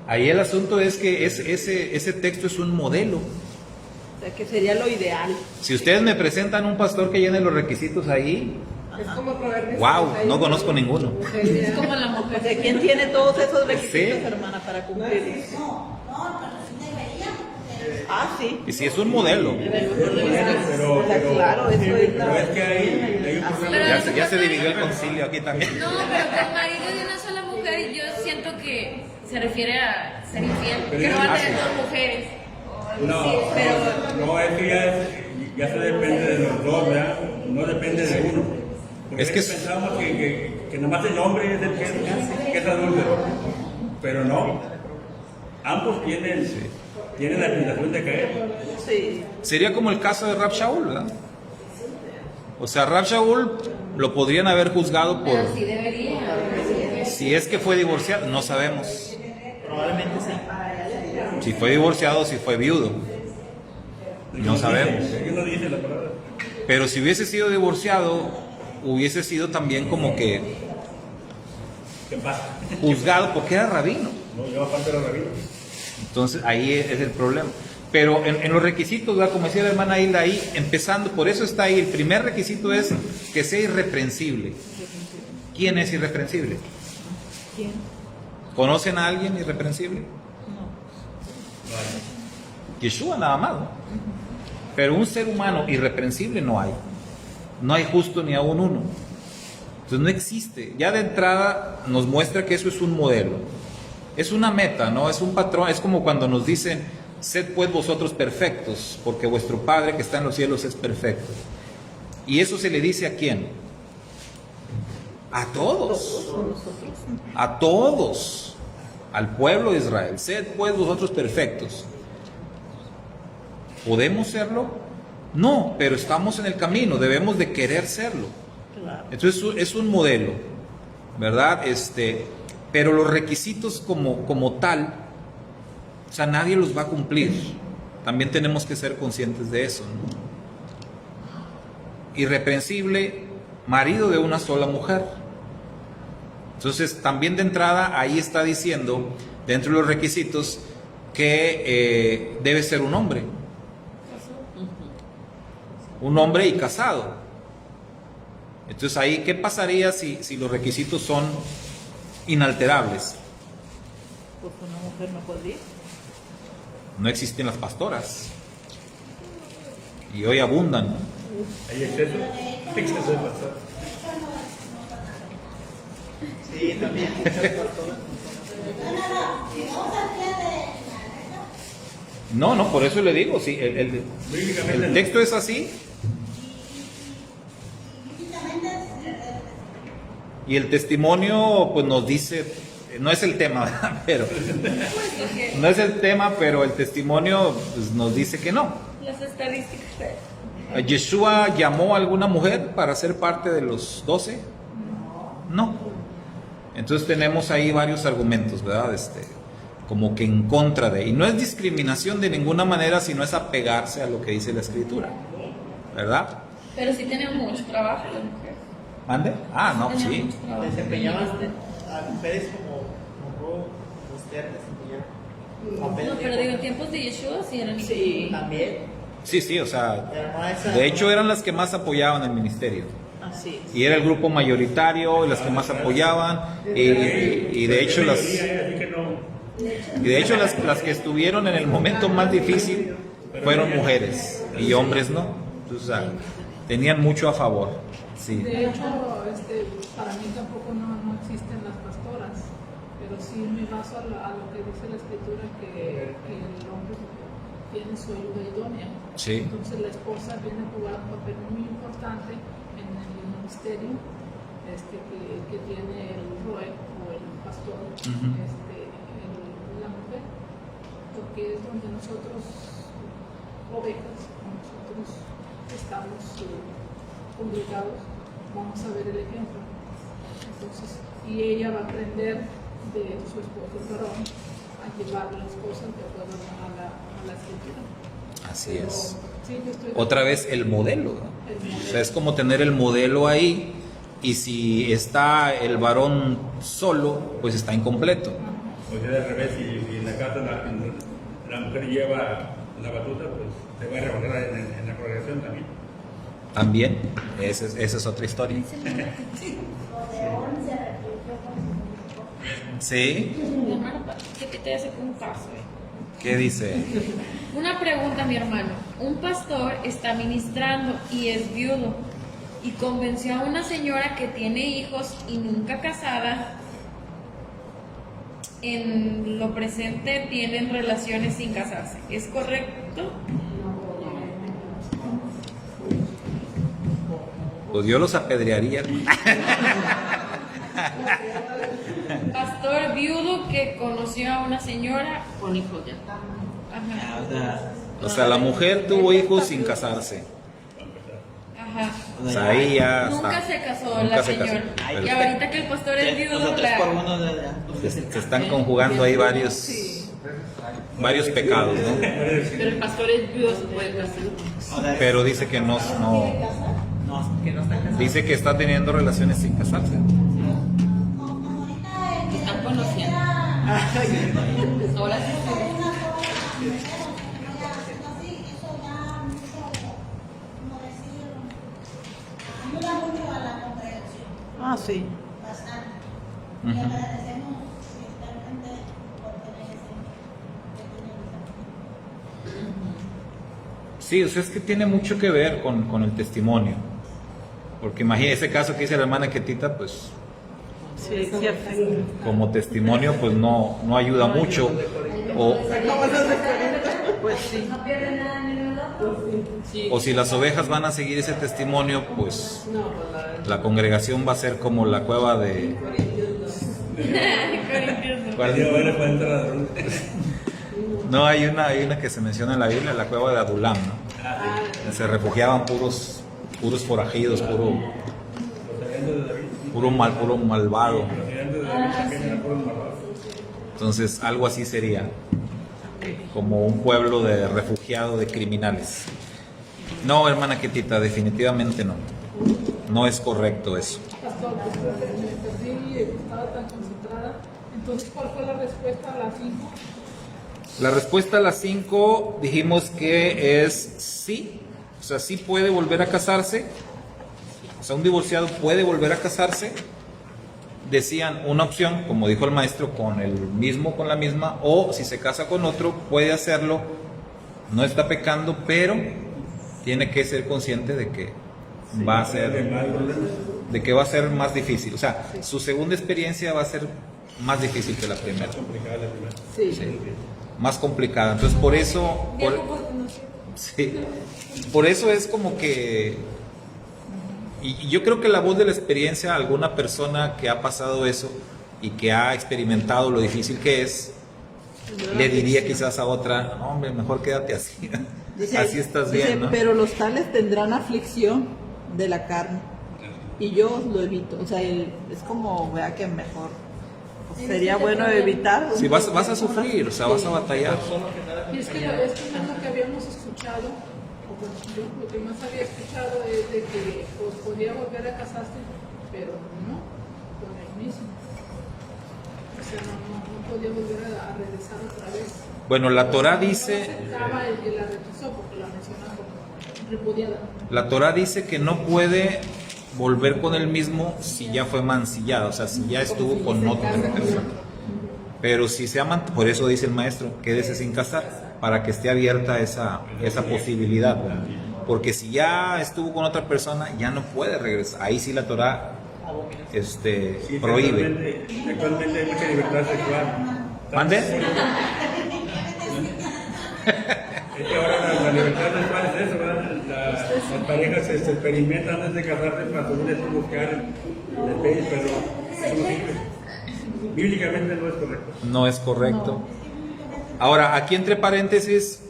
A: Ahí el asunto es que ese texto es un modelo.
H: O sea, que sería lo ideal.
A: Si ustedes me presentan un pastor que llene los requisitos ahí,
F: Es como Proverbios
A: wow,
F: 31,
A: no conozco ninguno.
B: Es como la
H: O
B: mujer.
H: sea, ¿quién tiene todos esos requisitos,
A: Sí.
H: hermana, para cumplir?
C: No, pero sí debería, porque
H: Ah, sí.
A: Y si es un modelo,
H: O sea, claro, eso es
D: Pero es que hay un problema.
B: Pero
A: ya se dividió el concilio aquí también.
B: No, pero con marido de una sola mujer, yo siento que se refiere a ser infiel, que no va a tener dos mujeres.
D: No,
B: Sí, pero
D: no, es que ya se depende de los dos, ¿verdad? No depende de uno. Porque
A: Es que
D: pensamos que nomás el hombre es el que es adúltero, pero no. Ambos tienen la tentación de caer.
H: Sí.
A: sería como el caso de Rab Shaul, ¿verdad? O sea, Rab Shaul lo podrían haber juzgado por,
B: sí debería.
A: si es que fue divorciado, no sabemos.
I: Probablemente sí.
A: Si fue divorciado, si fue viudo, no sabemos.
D: Ellos no dicen la palabra.
A: Pero si hubiese sido divorciado, hubiese sido también como que
D: ¿Qué pasa?
A: juzgado porque era rabino.
D: No, yo aparte de los rabinos.
A: Entonces ahí es el problema. Pero en los requisitos, ¿verdad? Como decía la hermana Hilda ahí, empezando, por eso está ahí, el primer requisito es que sea irreprensible. ¿Quién es irreprensible?
H: ¿Quién?
A: ¿Conocen a alguien irreprensible? Yeshua nada más, ¿no? Pero un ser humano irreprensible no hay. No hay justo ni aún uno. Entonces no existe. Ya de entrada nos muestra que eso es un modelo. Es una meta, ¿no? Es un patrón. Es como cuando nos dicen, sed pues vosotros perfectos, porque vuestro Padre que está en los cielos es perfecto. ¿Y eso se le dice a quién? A todos. A todos. al pueblo de Israel: sed pues vosotros perfectos. ¿Podemos serlo? No, pero estamos en el camino, debemos de querer serlo.
H: Claro.
A: Entonces es un modelo, ¿verdad? Pero los requisitos como tal, o sea, nadie los va a cumplir. También tenemos que ser conscientes de eso, ¿no? Irreprensible, marido de una sola mujer. Entonces, también de entrada, ahí está diciendo, dentro de los requisitos, que debe ser un hombre. Un hombre y casado. Entonces, ahí, ¿qué pasaría si los requisitos son inalterables?
H: Pues una mujer no podría.
A: No existen las pastoras. Y hoy abundan.
D: ¿Hay exceso? Exceso de pastor.
I: Sí, también.
A: No, por eso le digo, sí, el texto es así. Y el testimonio, pues nos dice, no es el tema, ¿verdad? Pero no es el tema, pero el testimonio pues, nos dice que no.
B: Las estadísticas.
A: ¿Yeshua llamó a alguna mujer para ser parte de los 12? No. Entonces tenemos ahí varios argumentos, ¿verdad? Como que en contra de, y no es discriminación de ninguna manera, sino es apegarse a lo que dice la Escritura, ¿verdad?
B: Pero sí tienen mucho trabajo las mujeres.
A: ¿Mande? Ah, no, sí.
I: Desempeñaban a mujeres como Ruth, como Esther, desempeñaban.
B: No, pero digo, en tiempos de Yeshua sí eran.
I: Sí, también.
A: Sí, o sea,
I: Pero no esa-
A: de hecho eran las que más apoyaban el ministerio.
H: Así es.
A: Y era el grupo mayoritario, y las que más apoyaban, y de hecho las...
D: Así que no.
A: Y de hecho las que estuvieron en el momento más difícil fueron mujeres y hombres no. Entonces, o sea, tenían mucho a favor. Sí.
F: De hecho, para mí tampoco no existen las pastoras, pero sí me baso a lo que dice la Escritura, que el hombre tiene su ayuda idónea.
A: Sí.
F: Entonces la esposa viene a jugar un papel muy importante en el ministerio que tiene el roe o el pastor, la mujer, porque es donde nosotros, ovejas, nosotros estamos congregados, vamos a ver el ejemplo. Entonces, y ella va a aprender de su esposo el varón a llevar las cosas de acuerdo a la Escritura.
A: Así es.
F: Sí, yo estoy de
A: Otra vez el modelo, ¿no? O sea, es como tener el modelo ahí, y si está el varón solo, pues está incompleto.
D: O sea, al revés, si en la casa la mujer lleva la batuta, pues se va a rebajar en la congregación también.
A: También, esa es otra historia. Sí.
B: Mi hermano, ¿qué te hace con un caso?
A: ¿Qué dice?
B: Una pregunta, mi hermano. Un pastor está ministrando y es viudo y convenció a una señora que tiene hijos y nunca casada. En lo presente tienen relaciones sin casarse. ¿Es correcto?
A: Pues yo los apedrearía.
B: Pastor viudo que conoció a una señora
E: Con hijos ya.
B: Ajá.
A: O sea, la mujer tuvo hijos sin casarse.
B: Ajá.
A: O sea, ahí ya
B: Nunca
A: está.
B: se casó
A: Nunca
B: la
A: se casó.
B: señora.
A: Pero
B: Y ahorita que el pastor es viudo,
G: O sea, 3 por 1
A: se están conjugando ahí varios pecados, ¿no?
E: Pero el pastor es viudo, se puede casar.
A: Pero dice que no,
I: No, que no están casados.
A: dice que está teniendo relaciones sin casarse.
B: Se están conociendo. Ahora sí.
C: Ayuda mucho a la congregación,
H: Ah, sí.
C: bastante. Y
A: Ujú.
C: agradecemos sinceramente por tener ese.
A: Sí, o sea, es que tiene mucho que ver con el testimonio. Porque imagínate ese caso que dice la hermana Ketita, pues
H: Sí, cierto.
A: como testimonio pues no ayuda mucho.
H: Pues sí.
C: No pierde nada ni el otro.
A: O si las ovejas van a seguir ese testimonio, pues la congregación va a ser como la cueva de...
B: Corintios
A: ¿Cuál?
D: Digo, bueno, puede entrar a dónde.
A: No, hay una que se menciona en la Biblia, la cueva de Adulam, ¿no? Se refugiaban puros forajidos,
D: Los herederos de David.
A: puro malvado.
D: Los herederos de David también eran puros malvados.
A: Entonces, algo así sería, como un pueblo de refugiados de criminales. No, hermana Ketita, definitivamente no. No es correcto eso.
F: Pastor, pues, me perdí, estaba tan concentrada. Entonces, ¿cuál fue la respuesta a las 5?
A: La respuesta a las 5 dijimos que es sí. O sea, sí puede volver a casarse. O sea, un divorciado puede volver a casarse. Decían una opción, como dijo el maestro, con el mismo, con la misma, o si se casa con otro, puede hacerlo. No está pecando, pero tiene que ser consciente de que va a ser, de que va a ser más difícil. O sea, su segunda experiencia va a ser más difícil que la primera.
D: Complicada la primera.
A: Sí. Más complicada. Entonces, por eso, sí, por eso es como que, y yo creo que la voz de la experiencia, alguna persona que ha pasado eso y que ha experimentado lo difícil que es, le diría quizás a otra, no, hombre, mejor quédate así.
H: Dice,
A: así estás
H: dice,
A: bien, ¿no?
H: pero los tales tendrán aflicción de la carne y yo os lo evito. O sea, es como, vea que mejor sería bueno evitar.
A: Si vas a sufrir, o sea, vas a batallar.
F: Y es que no es lo que habíamos escuchado, o bueno, yo lo que más había escuchado es de que pues, podía volver a casarse, pero no con el mismo. O sea, no podía volver a regresar otra vez.
A: Bueno, la Torá
F: No
A: dice,
F: aceptaba el que la rechazó porque la mencionaba como repudiada.
A: la Torá dice que no puede volver con el mismo si ya fue mancillado, o sea, si ya estuvo con otra persona. Pero si se aman, por eso dice el maestro, quédese sin casar, para que esté abierta esa posibilidad. Porque si ya estuvo con otra persona, ya no puede regresar. Ahí sí la Torá
D: Sí,
A: prohíbe.
D: Actualmente hay mucha libertad sexual.
A: ¿Mande?
D: Es que ahora la libertad sexual es eso, ¿verdad? Las parejas se experimentan antes de casarse para poder buscar el pez, pero eso no sirve. Bíblicamente no es correcto.
A: No es correcto. Ahora, aquí entre paréntesis,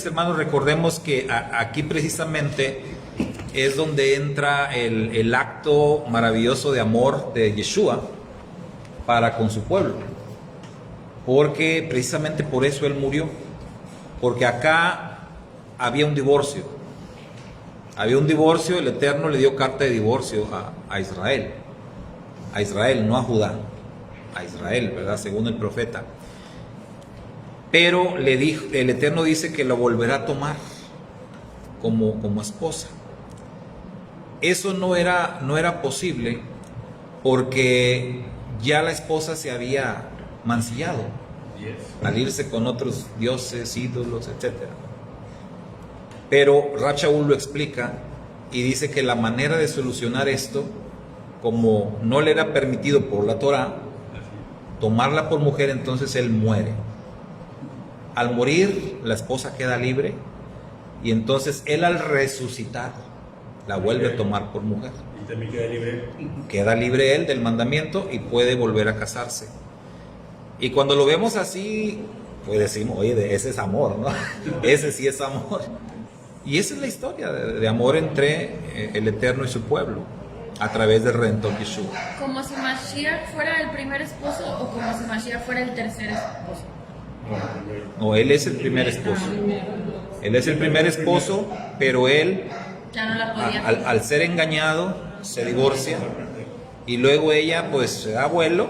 A: hermanos, recordemos que aquí precisamente es donde entra el acto maravilloso de amor de Yeshua para con su pueblo. Porque precisamente por eso Él murió. Porque acá había un divorcio. Había un divorcio, el Eterno le dio carta de divorcio a Israel. A Israel, no a Judá. A Israel, ¿verdad? Según el profeta. Pero le dijo, el Eterno dice que lo volverá a tomar como esposa. Eso no era posible porque ya la esposa se había mancillado al irse con otros dioses, ídolos, etc. Pero Rab Shaul lo explica y dice que la manera de solucionar esto, como no le era permitido por la Torah tomarla por mujer, entonces él muere. Al morir, la esposa queda libre y entonces él, al resucitar, la vuelve a tomar por mujer.
D: Y también queda libre.
A: Queda libre él del mandamiento y puede volver a casarse. Y cuando lo vemos así, pues decimos, oye, ese es amor, ¿no? Ese sí es amor. Y esa es la historia de amor entre el Eterno y su pueblo, a través del Redentor Yeshua.
B: Como si Mashiach fuera el primer esposo o como si Mashiach fuera el tercer esposo.
A: No, él es el primer esposo. Él es el primer esposo, pero él,
B: Ya no la podía.
A: al ser engañado, se divorcia. Y luego ella, pues, se da vuelo.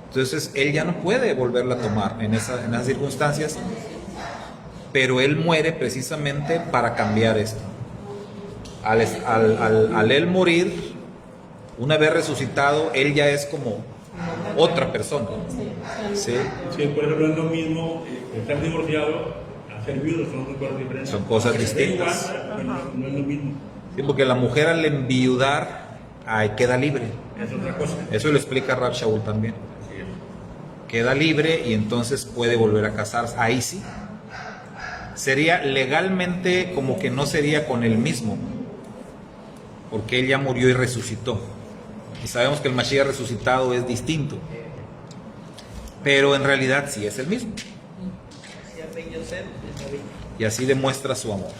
A: Entonces, él ya no puede volverla a tomar en esas circunstancias. Pero él muere precisamente para cambiar esto. Al él morir, una vez resucitado, él ya es como otra persona. ¿Sí?
D: Sí, por eso no es lo mismo estar divorciado a ser viudo, son dos cosas diferentes.
A: Son cosas
D: Da
A: distintas.
D: igual, pero no es lo mismo.
A: Sí, porque la mujer al enviudar queda libre.
D: Es otra cosa.
A: Eso lo explica Rab Shaul también.
D: Así es.
A: Queda libre y entonces puede volver a casarse. Ahí sí. Sería legalmente como que no sería con él mismo, porque él ya murió y resucitó. Y sabemos que el Mashiach resucitado es distinto. pero en realidad sí es el mismo. Y así demuestra su amor.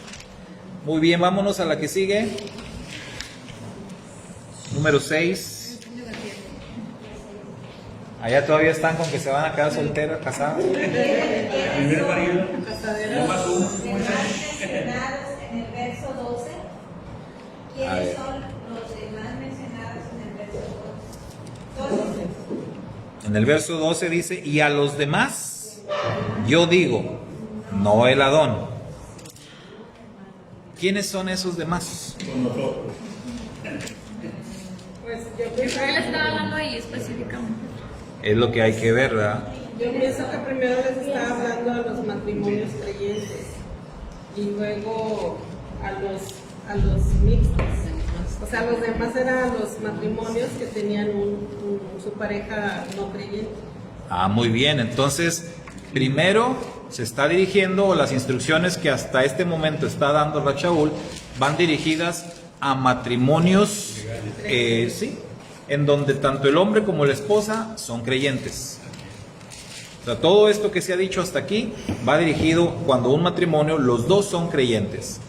A: Muy bien, vámonos a la que sigue. Número 6. Allá todavía están con que se van a quedar solteras, casadas.
D: Primer marido, no más uno.
C: Mencionados en el verso 12.
A: A
C: ¿Quiénes
A: ver.
C: son los demás mencionados en el verso 12?
A: En el verso 12 dice, y a los demás, yo digo, no el Adón. ¿Quiénes son esos demás?
D: Con nosotros.
F: Pues
B: Pero él estaba hablando ahí específicamente.
A: Es lo que hay que ver, ¿verdad?
J: Yo pienso que primero les estaba hablando a los matrimonios creyentes y luego a los mixtos. O sea, los demás eran los matrimonios que tenían su pareja no creyente.
A: Ah, muy bien. Entonces, primero se está dirigiendo, o las instrucciones que hasta este momento está dando Rachaúl van dirigidas a matrimonios, sí, en donde tanto el hombre como la esposa son creyentes. O sea, todo esto que se ha dicho hasta aquí va dirigido cuando un matrimonio, los dos son creyentes.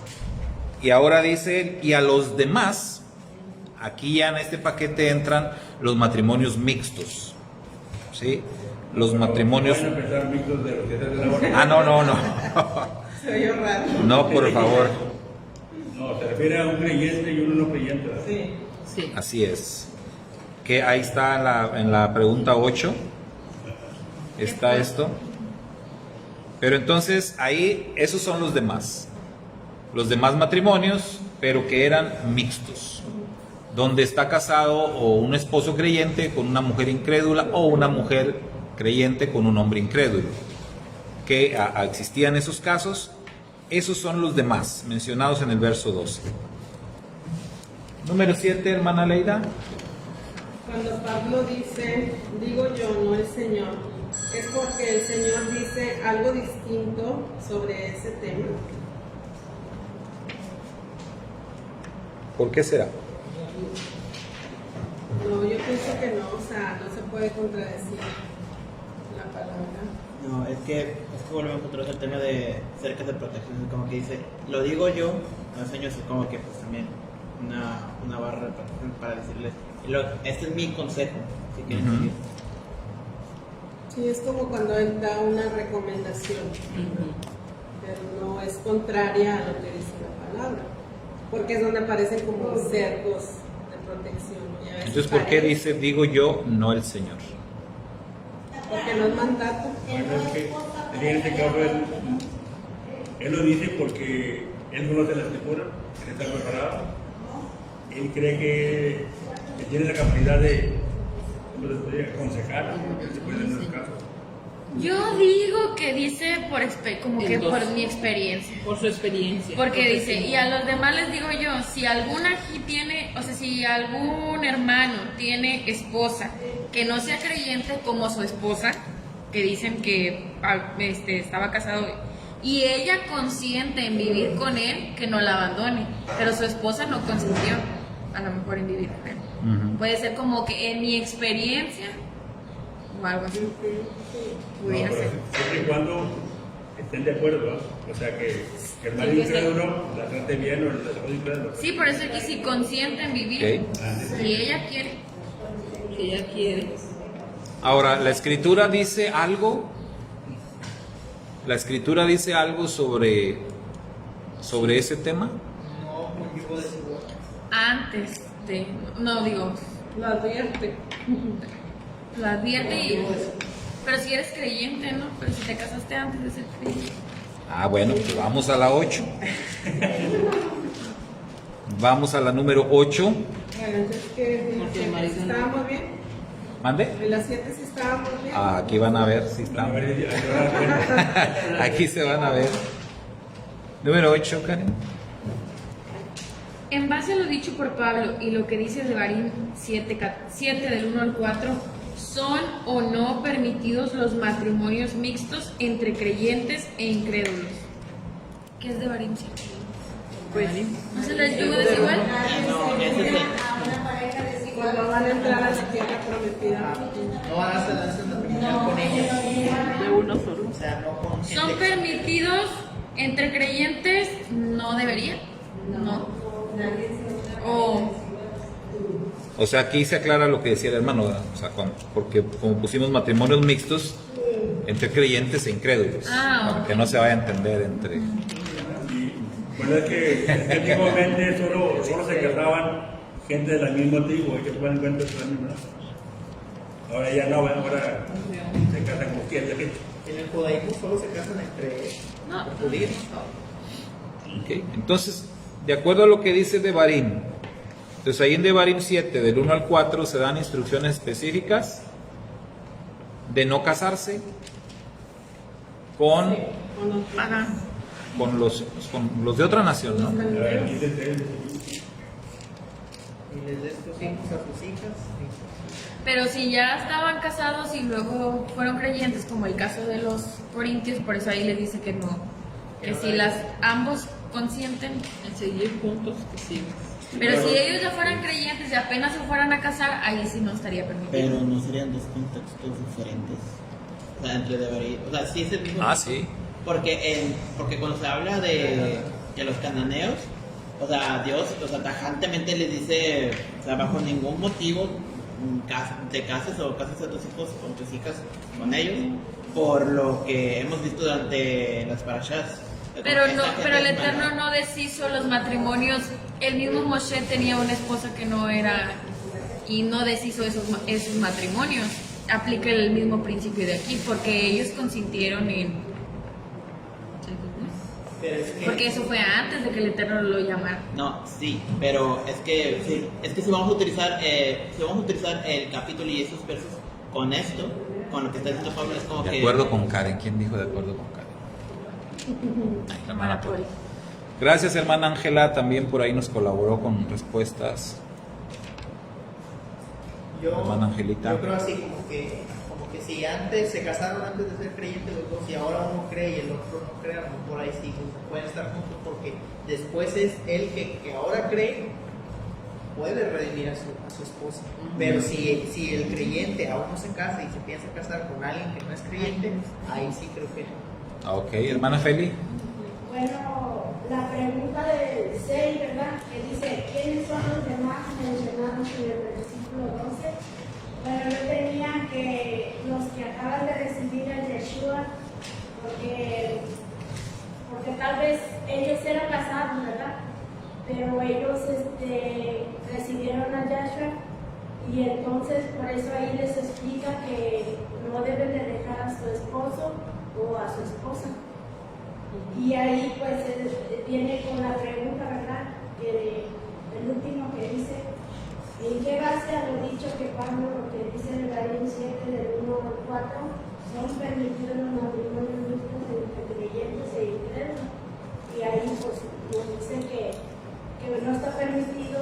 A: Y ahora dice él, y a los demás, aquí ya en este paquete entran los matrimonios mixtos, ¿sí? Los matrimonios...
D: Van a empezar mixtos de los que están de la hora.
A: Ah, no.
J: Se oyó raro.
A: No, por favor.
D: No, se refiere a un creyente y uno no creyente. ¿verdad?
J: Sí.
E: Sí.
A: Así es. Que ahí está en la pregunta 8. Está esto. Pero entonces ahí, esos son los demás. Los demás matrimonios, pero que eran mixtos. Donde está casado o un esposo creyente con una mujer incrédula o una mujer creyente con un hombre incrédulo. Que existían esos casos. Esos son los demás, mencionados en el verso 12. Número 7, hermana Leida.
J: Cuando Pablo dice, digo yo, no el Señor, es porque el Señor dice algo distinto sobre ese tema.
A: ¿Por qué será?
J: No, yo pienso que no, o sea, no se puede contradecir la palabra.
G: No, es que volvemos otra vez al tema de cercas de protección, como que dice, lo digo yo, no el Señor, es como que pues también una barra de protección para decirles, este es mi consejo, si quieren seguir.
J: Sí, es como cuando él da una recomendación, pero no es contraria a lo que dice la palabra, porque es donde aparecen como cercos de protección. Y a veces
A: Entonces, ¿por qué
J: parece-
A: dice, digo yo, no el Señor?
J: Porque no es mandato.
D: Bueno, es que en este caso él lo dice porque él conoce la escritura, él está preparado, él cree que tiene la capacidad de aconsejar, él se puede en el caso.
B: Yo digo que dice como que por
E: Entonces,
B: mi experiencia.
E: Por su experiencia.
B: Porque dice, y a los demás les digo yo, si alguna aquí tiene, o sea, si algún hermano tiene esposa que no sea creyente como su esposa, que dicen que estaba casado, y ella consiente en vivir con él, que no la abandone, pero su esposa no consintió, a lo mejor en vivir con él. Puede ser como que en mi experiencia, o algo así.
D: No,
B: Pudiera
D: pero
B: ser.
D: siempre y cuando estén de acuerdo, ¿no? O sea que el marido incrédulo la trate bien o el esposo incrédulo.
B: Sí, por eso es que si consiente en vivir, si ella quiere.
E: Que ella quiere.
A: Ahora, la Escritura dice algo. La Escritura dice algo sobre ese tema.
I: No, conmigo desigual.
B: Antes de, no digo,
J: Lo advierte.
B: lo advierte, pero si eres creyente, ¿no? Pero si te casaste antes de ser creyente.
A: Ah, bueno, pues vamos a la 8. Vamos a la número 8.
J: Bueno, entonces, ¿qué?
E: Porque el marido no.
J: ¿Estábamos bien?
A: ¿Mande?
J: En las 7 sí estábamos bien.
A: Ah, aquí van a ver si
D: A
A: están.
D: ver, ahí se van a dar cuenta.
A: Aquí se van a ver. Número 8, Karen.
B: En base a lo dicho por Pablo y lo que dice de Barín 7 del 1 al 4, ¿son o no permitidos los matrimonios mixtos entre creyentes e incrédulos? ¿Qué es de Barín 7?
E: Pues
B: ¿No se les digo desigual?
G: No, ese es el-
C: A una pareja desigual
J: cuando van a entrar a la tierra prometida.
I: No van a hacer alianza matrimonial con ellos.
H: De uno solo.
I: O sea, no con gente
B: ¿Son
I: externa.
B: permitidos entre creyentes? No debería. No.
A: O sea, aquí se aclara lo que decía el hermano, ¿verdad? O sea, porque como pusimos matrimonios mixtos entre creyentes e incrédulos, para que no se vaya a entender entre...
D: Y, bueno, es que antiguamente solo se casaban gente de la misma tribu, hay que tomar en cuenta eso también, ¿verdad? Ahora ya no, ahora se casan con gente.
I: En el judaísmo solo se casan entre judíos.
A: Okay. Entonces, de acuerdo a lo que dice Devarim, entonces ahí en Devarim 7, del 1 al 4, se dan instrucciones específicas de no casarse con los de otra nación, ¿no?
I: Y les des tus hijos a tus hijas.
B: Pero si ya estaban casados y luego fueron creyentes, como el caso de los corintios, por eso ahí le dice que no, que si ambos consienten,
H: En seguir juntos, que sí.
B: pero si ellos ya fueran creyentes y apenas se fueran a casar, ahí sí no estaría permitido.
G: Pero no serían dos contextos diferentes. O sea, entre Devarim. O sea, sí es el mismo.
A: Sí.
G: Porque cuando se habla de los cananeos, o sea, Dios, o sea, tajantemente les dice, o sea, bajo ningún motivo te cases o cases a tus hijos con tus hijas con ellos, por lo que hemos visto durante las parashas.
B: Pero el Eterno no deshizo los matrimonios. El mismo Moshe tenía una esposa que no era y no deshizo esos matrimonios. Aplica el mismo principio de aquí, porque ellos consintieron en...
I: Pero es que,
B: Porque eso fue antes de que el Eterno lo llamara.
G: No, sí, pero es que si vamos a utilizar el capítulo y esos versos con esto, con lo que está diciendo Pablo, es como que...
A: De acuerdo con Karen. ¿Quién dijo de acuerdo con Karen? Ay, la hermana Tori. Gracias, hermana Ángela, también por ahí nos colaboró con respuestas. Hermana Angelita.
I: Yo creo así, como que si antes se casaron antes de ser creyentes los dos y ahora uno cree y el otro no cree, a lo mejor ahí sí pueden estar juntos porque después es él que ahora cree, puede redimir a su esposa. Pero si el creyente aún no se casa y se piensa casar con alguien que no es creyente, ahí sí creo que no.
A: Ok, hermana Feli.
K: Bueno, la pregunta de 6, ¿verdad? Que dice, ¿quiénes son los demás mencionados en el versículo 12? Bueno, yo tenía que los que acaban de recibir el Yeshua, porque tal vez ellos eran casados, ¿verdad? Pero ellos recibieron a Yeshua y entonces por eso ahí les explica que no deben de dejar a su esposo o a su esposa. Y ahí pues viene con la pregunta, ¿verdad? El último que dice, ¿en qué base a lo dicho que Pablo, lo que dice en el Gabriel 7 del 1 al 4, son permitidos los matrimonios mixtos entre creyentes e incrédulos? Y ahí pues nos dice que no está permitido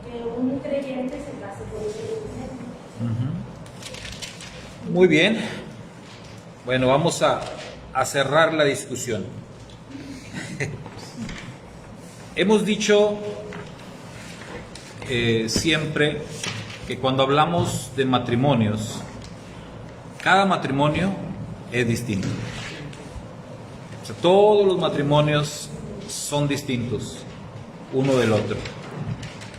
K: que un creyente se case con un creyente.
A: Muy bien. Bueno, vamos a cerrar la discusión. Hemos dicho siempre que cuando hablamos de matrimonios, cada matrimonio es distinto. O sea, todos los matrimonios son distintos uno del otro.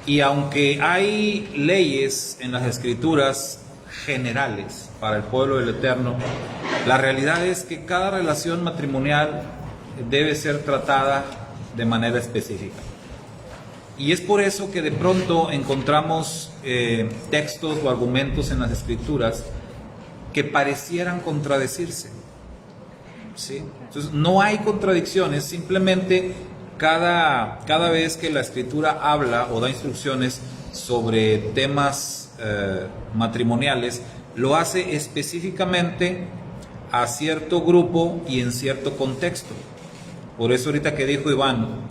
A: Y aunque hay leyes en las escrituras generales para el pueblo del Eterno, la realidad es que cada relación matrimonial debe ser tratada de manera específica. Y es por eso que de pronto encontramos textos o argumentos en las escrituras que parecieran contradecirse, ¿sí? Entonces no hay contradicciones, simplemente cada vez que la escritura habla o da instrucciones sobre temas matrimoniales, lo hace específicamente a cierto grupo y en cierto contexto. Por eso ahorita que dijo Iván,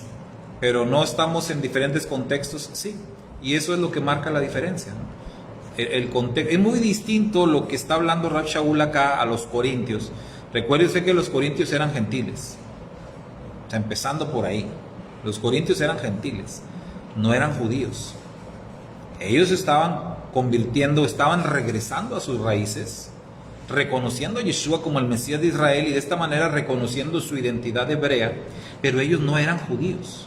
A: pero no estamos en diferentes contextos, sí, y eso es lo que marca la diferencia, ¿no? El contexto es muy distinto lo que está hablando Rav Shaul acá a los corintios. Recuerde usted que los corintios eran gentiles, o sea, empezando por ahí, los corintios eran gentiles, no eran judíos. Ellos estaban convirtiendo, estaban regresando a sus raíces, reconociendo a Yeshua como el Mesías de Israel y de esta manera reconociendo su identidad hebrea, pero ellos no eran judíos,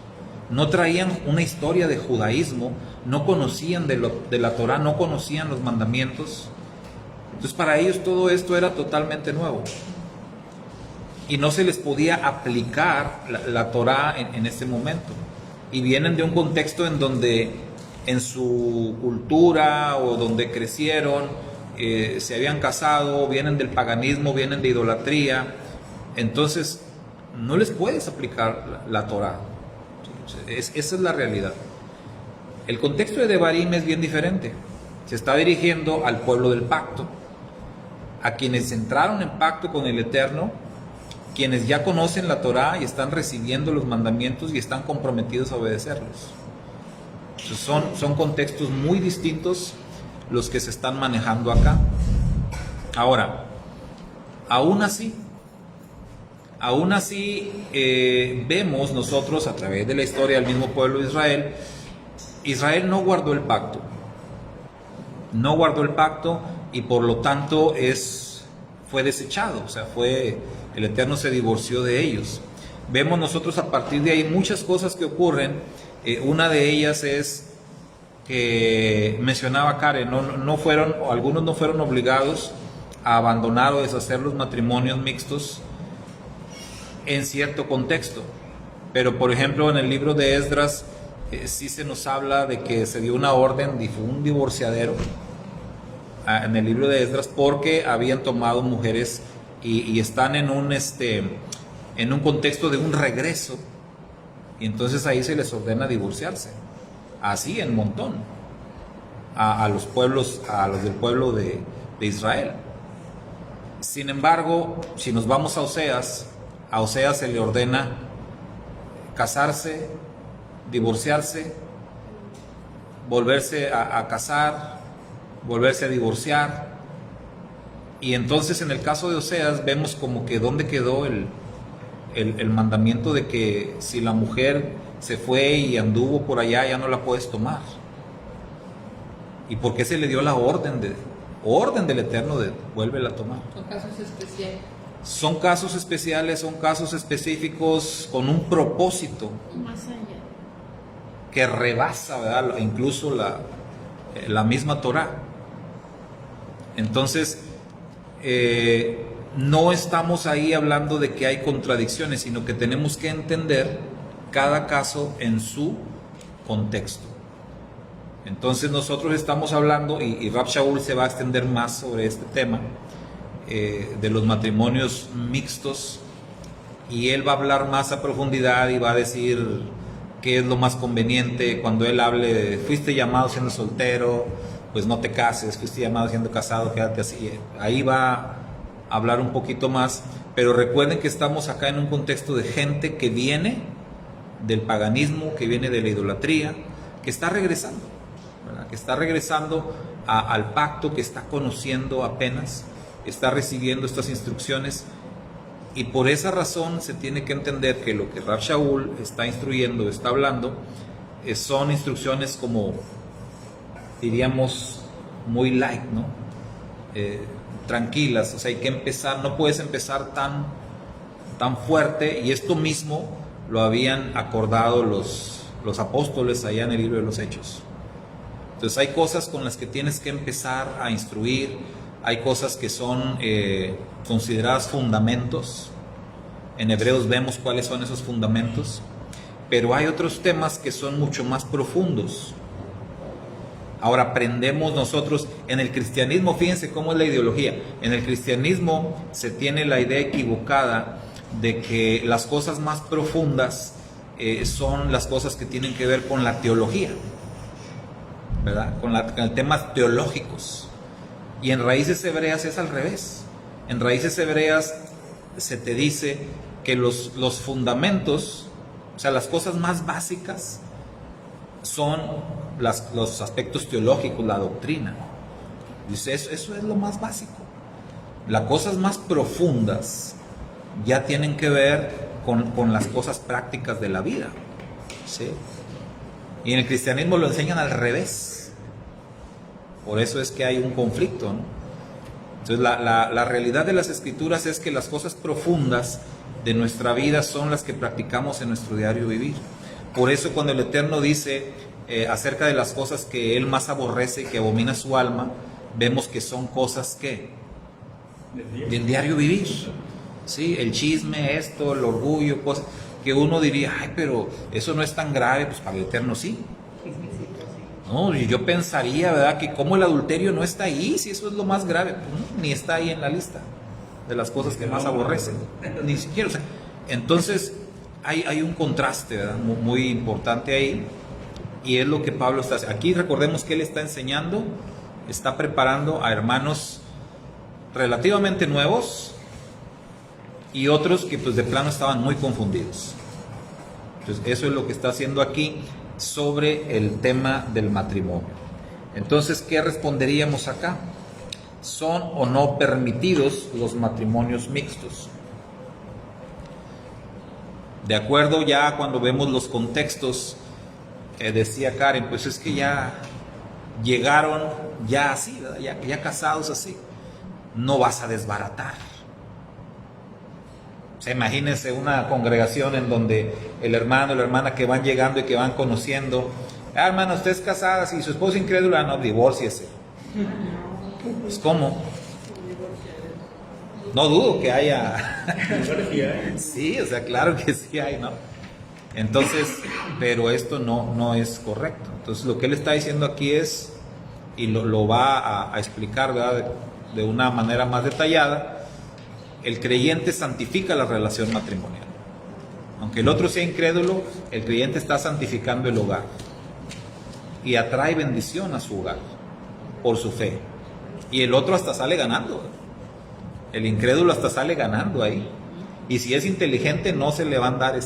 A: no traían una historia de judaísmo, no conocían de la Torá, no conocían los mandamientos. Entonces para ellos todo esto era totalmente nuevo y no se les podía aplicar la Torá en ese momento, y vienen de un contexto en donde en su cultura o donde crecieron se habían casado, vienen del paganismo, vienen de idolatría, entonces no les puedes aplicar la Torá. Esa es la realidad. El contexto de Devarim es bien diferente. Se está dirigiendo al pueblo del pacto, a quienes entraron en pacto con el Eterno, quienes ya conocen la Torá y están recibiendo los mandamientos y están comprometidos a obedecerlos. Entonces son contextos muy distintos los que se están manejando acá. Ahora, aún así vemos nosotros a través de la historia del mismo pueblo de Israel, Israel no guardó el pacto, y por lo tanto fue desechado, o sea, el Eterno se divorció de ellos. Vemos nosotros a partir de ahí muchas cosas que ocurren. Una de ellas es que mencionaba Karen, algunos no fueron obligados a abandonar o deshacer los matrimonios mixtos en cierto contexto, pero por ejemplo en el libro de Esdras sí se nos habla de que se dio una orden, fue un divorciadero en el libro de Esdras porque habían tomado mujeres y están en un contexto de un regreso, y entonces ahí se les ordena divorciarse, así en montón, a los del pueblo de Israel. Sin embargo, si nos vamos a Oseas se le ordena casarse, divorciarse, volverse a casar, volverse a divorciar. Y entonces en el caso de Oseas vemos como que dónde quedó el mandamiento de que si la mujer se fue y anduvo por allá, ya no la puedes tomar. ¿Y por qué se le dio la orden del Eterno de vuélvela a tomar?
F: Son casos especiales.
A: Son casos especiales, son casos específicos con un propósito
B: Más allá.
A: que rebasa, ¿verdad?, incluso la misma Torá. Entonces, no estamos ahí hablando de que hay contradicciones, sino que tenemos que entender cada caso en su contexto. Entonces nosotros estamos hablando, y Rab Shaul se va a extender más sobre este tema, de los matrimonios mixtos, y él va a hablar más a profundidad y va a decir qué es lo más conveniente cuando él hable de fuiste llamado siendo soltero, pues no te cases, fuiste llamado siendo casado, quédate así. Ahí va a hablar un poquito más, pero recuerden que estamos acá en un contexto de gente que viene del paganismo, que viene de la idolatría, que está regresando, ¿verdad?, que está regresando al pacto, que está conociendo apenas, está recibiendo estas instrucciones, y por esa razón se tiene que entender que lo que Rab Shaul está instruyendo, está hablando, son instrucciones como, diríamos, muy light, ¿no? Tranquilas, o sea, hay que empezar, no puedes empezar tan fuerte, y esto mismo lo habían acordado los apóstoles allá en el libro de los Hechos. Entonces hay cosas con las que tienes que empezar a instruir, hay cosas que son consideradas fundamentos. En Hebreos vemos cuáles son esos fundamentos, pero hay otros temas que son mucho más profundos. Ahora aprendemos nosotros en el cristianismo, fíjense cómo es la ideología. En el cristianismo se tiene la idea equivocada de que las cosas más profundas son las cosas que tienen que ver con la teología, ¿verdad?, con temas teológicos. Y en Raíces Hebreas es al revés. En Raíces Hebreas se te dice que los fundamentos, o sea, las cosas más básicas son los aspectos teológicos, la doctrina. Dice, eso es lo más básico. Las cosas más profundas ya tienen que ver con las cosas prácticas de la vida, ¿sí? Y en el cristianismo lo enseñan al revés. Por eso es que hay un conflicto, ¿no? Entonces la realidad de las Escrituras es que las cosas profundas de nuestra vida son las que practicamos en nuestro diario vivir. Por eso cuando el Eterno dice acerca de las cosas que Él más aborrece y que abomina su alma, vemos que son cosas que del diario vivir, ¿sí? El chisme, esto, el orgullo, cosas que uno diría, ay, pero eso no es tan grave, pues para el Eterno sí. No, y yo pensaría, ¿verdad?, que como el adulterio no está ahí, si eso es lo más grave, pues no, ni está ahí en la lista de las cosas que más aborrecen, ni siquiera, o sea, entonces hay un contraste, ¿verdad?, muy importante ahí, y es lo que Pablo está haciendo. Aquí recordemos que él está enseñando, está preparando a hermanos relativamente nuevos y otros que pues de plano estaban muy confundidos. Entonces eso es lo que está haciendo aquí sobre el tema del matrimonio. Entonces, ¿qué responderíamos acá? ¿Son o no permitidos los matrimonios mixtos? De acuerdo, ya cuando vemos los contextos, decía Karen, pues es que ya llegaron ya así, ¿verdad? Ya casados así, no vas a desbaratar. O sea, imagínense una congregación en donde el hermano o la hermana que van llegando y que van conociendo, hermano, usted es casada, si su esposo incrédula, no, divórciese. Pues ¿cómo? No dudo que haya. Sí, o sea, claro que sí hay, ¿no? Entonces, pero esto no es correcto. Entonces lo que él está diciendo aquí es, y lo va a explicar, ¿verdad?, de una manera más detallada. El creyente santifica la relación matrimonial. Aunque el otro sea incrédulo, el creyente está santificando el hogar y atrae bendición a su hogar por su fe. Y el otro hasta sale ganando. El incrédulo hasta sale ganando ahí. Y si es inteligente, no se le va a andar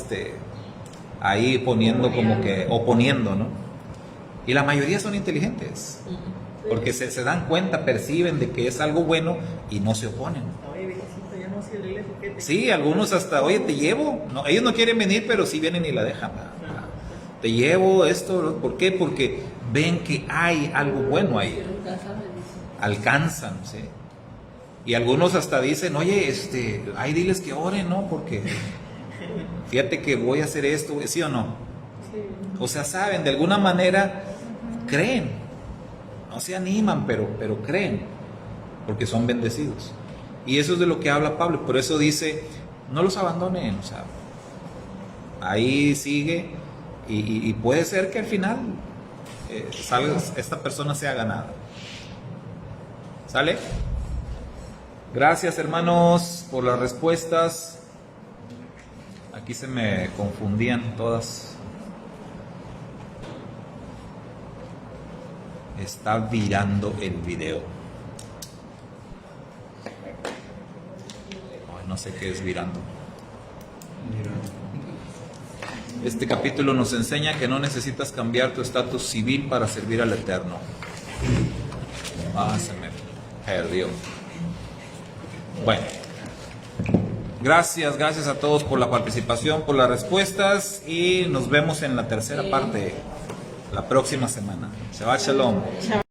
A: ahí poniendo como que oponiendo, ¿no? Y la mayoría son inteligentes, porque se dan cuenta, perciben de que es algo bueno y no se oponen. Sí, algunos hasta, oye, te llevo. No, ellos no quieren venir, pero sí vienen y la dejan. Te llevo esto, ¿por qué? Porque ven que hay algo bueno ahí. Alcanzan, ¿sí? Y algunos hasta dicen, oye, ay, diles que oren, ¿no? Porque fíjate que voy a hacer esto, ¿sí o no? O sea, saben, de alguna manera creen. No se animan, pero creen, porque son bendecidos. Y eso es de lo que habla Pablo. Por eso dice, no los abandonen. O sea, ahí sigue. Y puede ser que al final esta persona sea ganada. ¿Sale? Gracias, hermanos, por las respuestas. Aquí se me confundían todas. Está virando el video. Ay, no sé qué es virando. Este capítulo nos enseña que no necesitas cambiar tu estatus civil para servir al Eterno. Se me perdió. Bueno, gracias a todos por la participación, por las respuestas, y nos vemos en la tercera parte la próxima semana. Shabbat Shalom.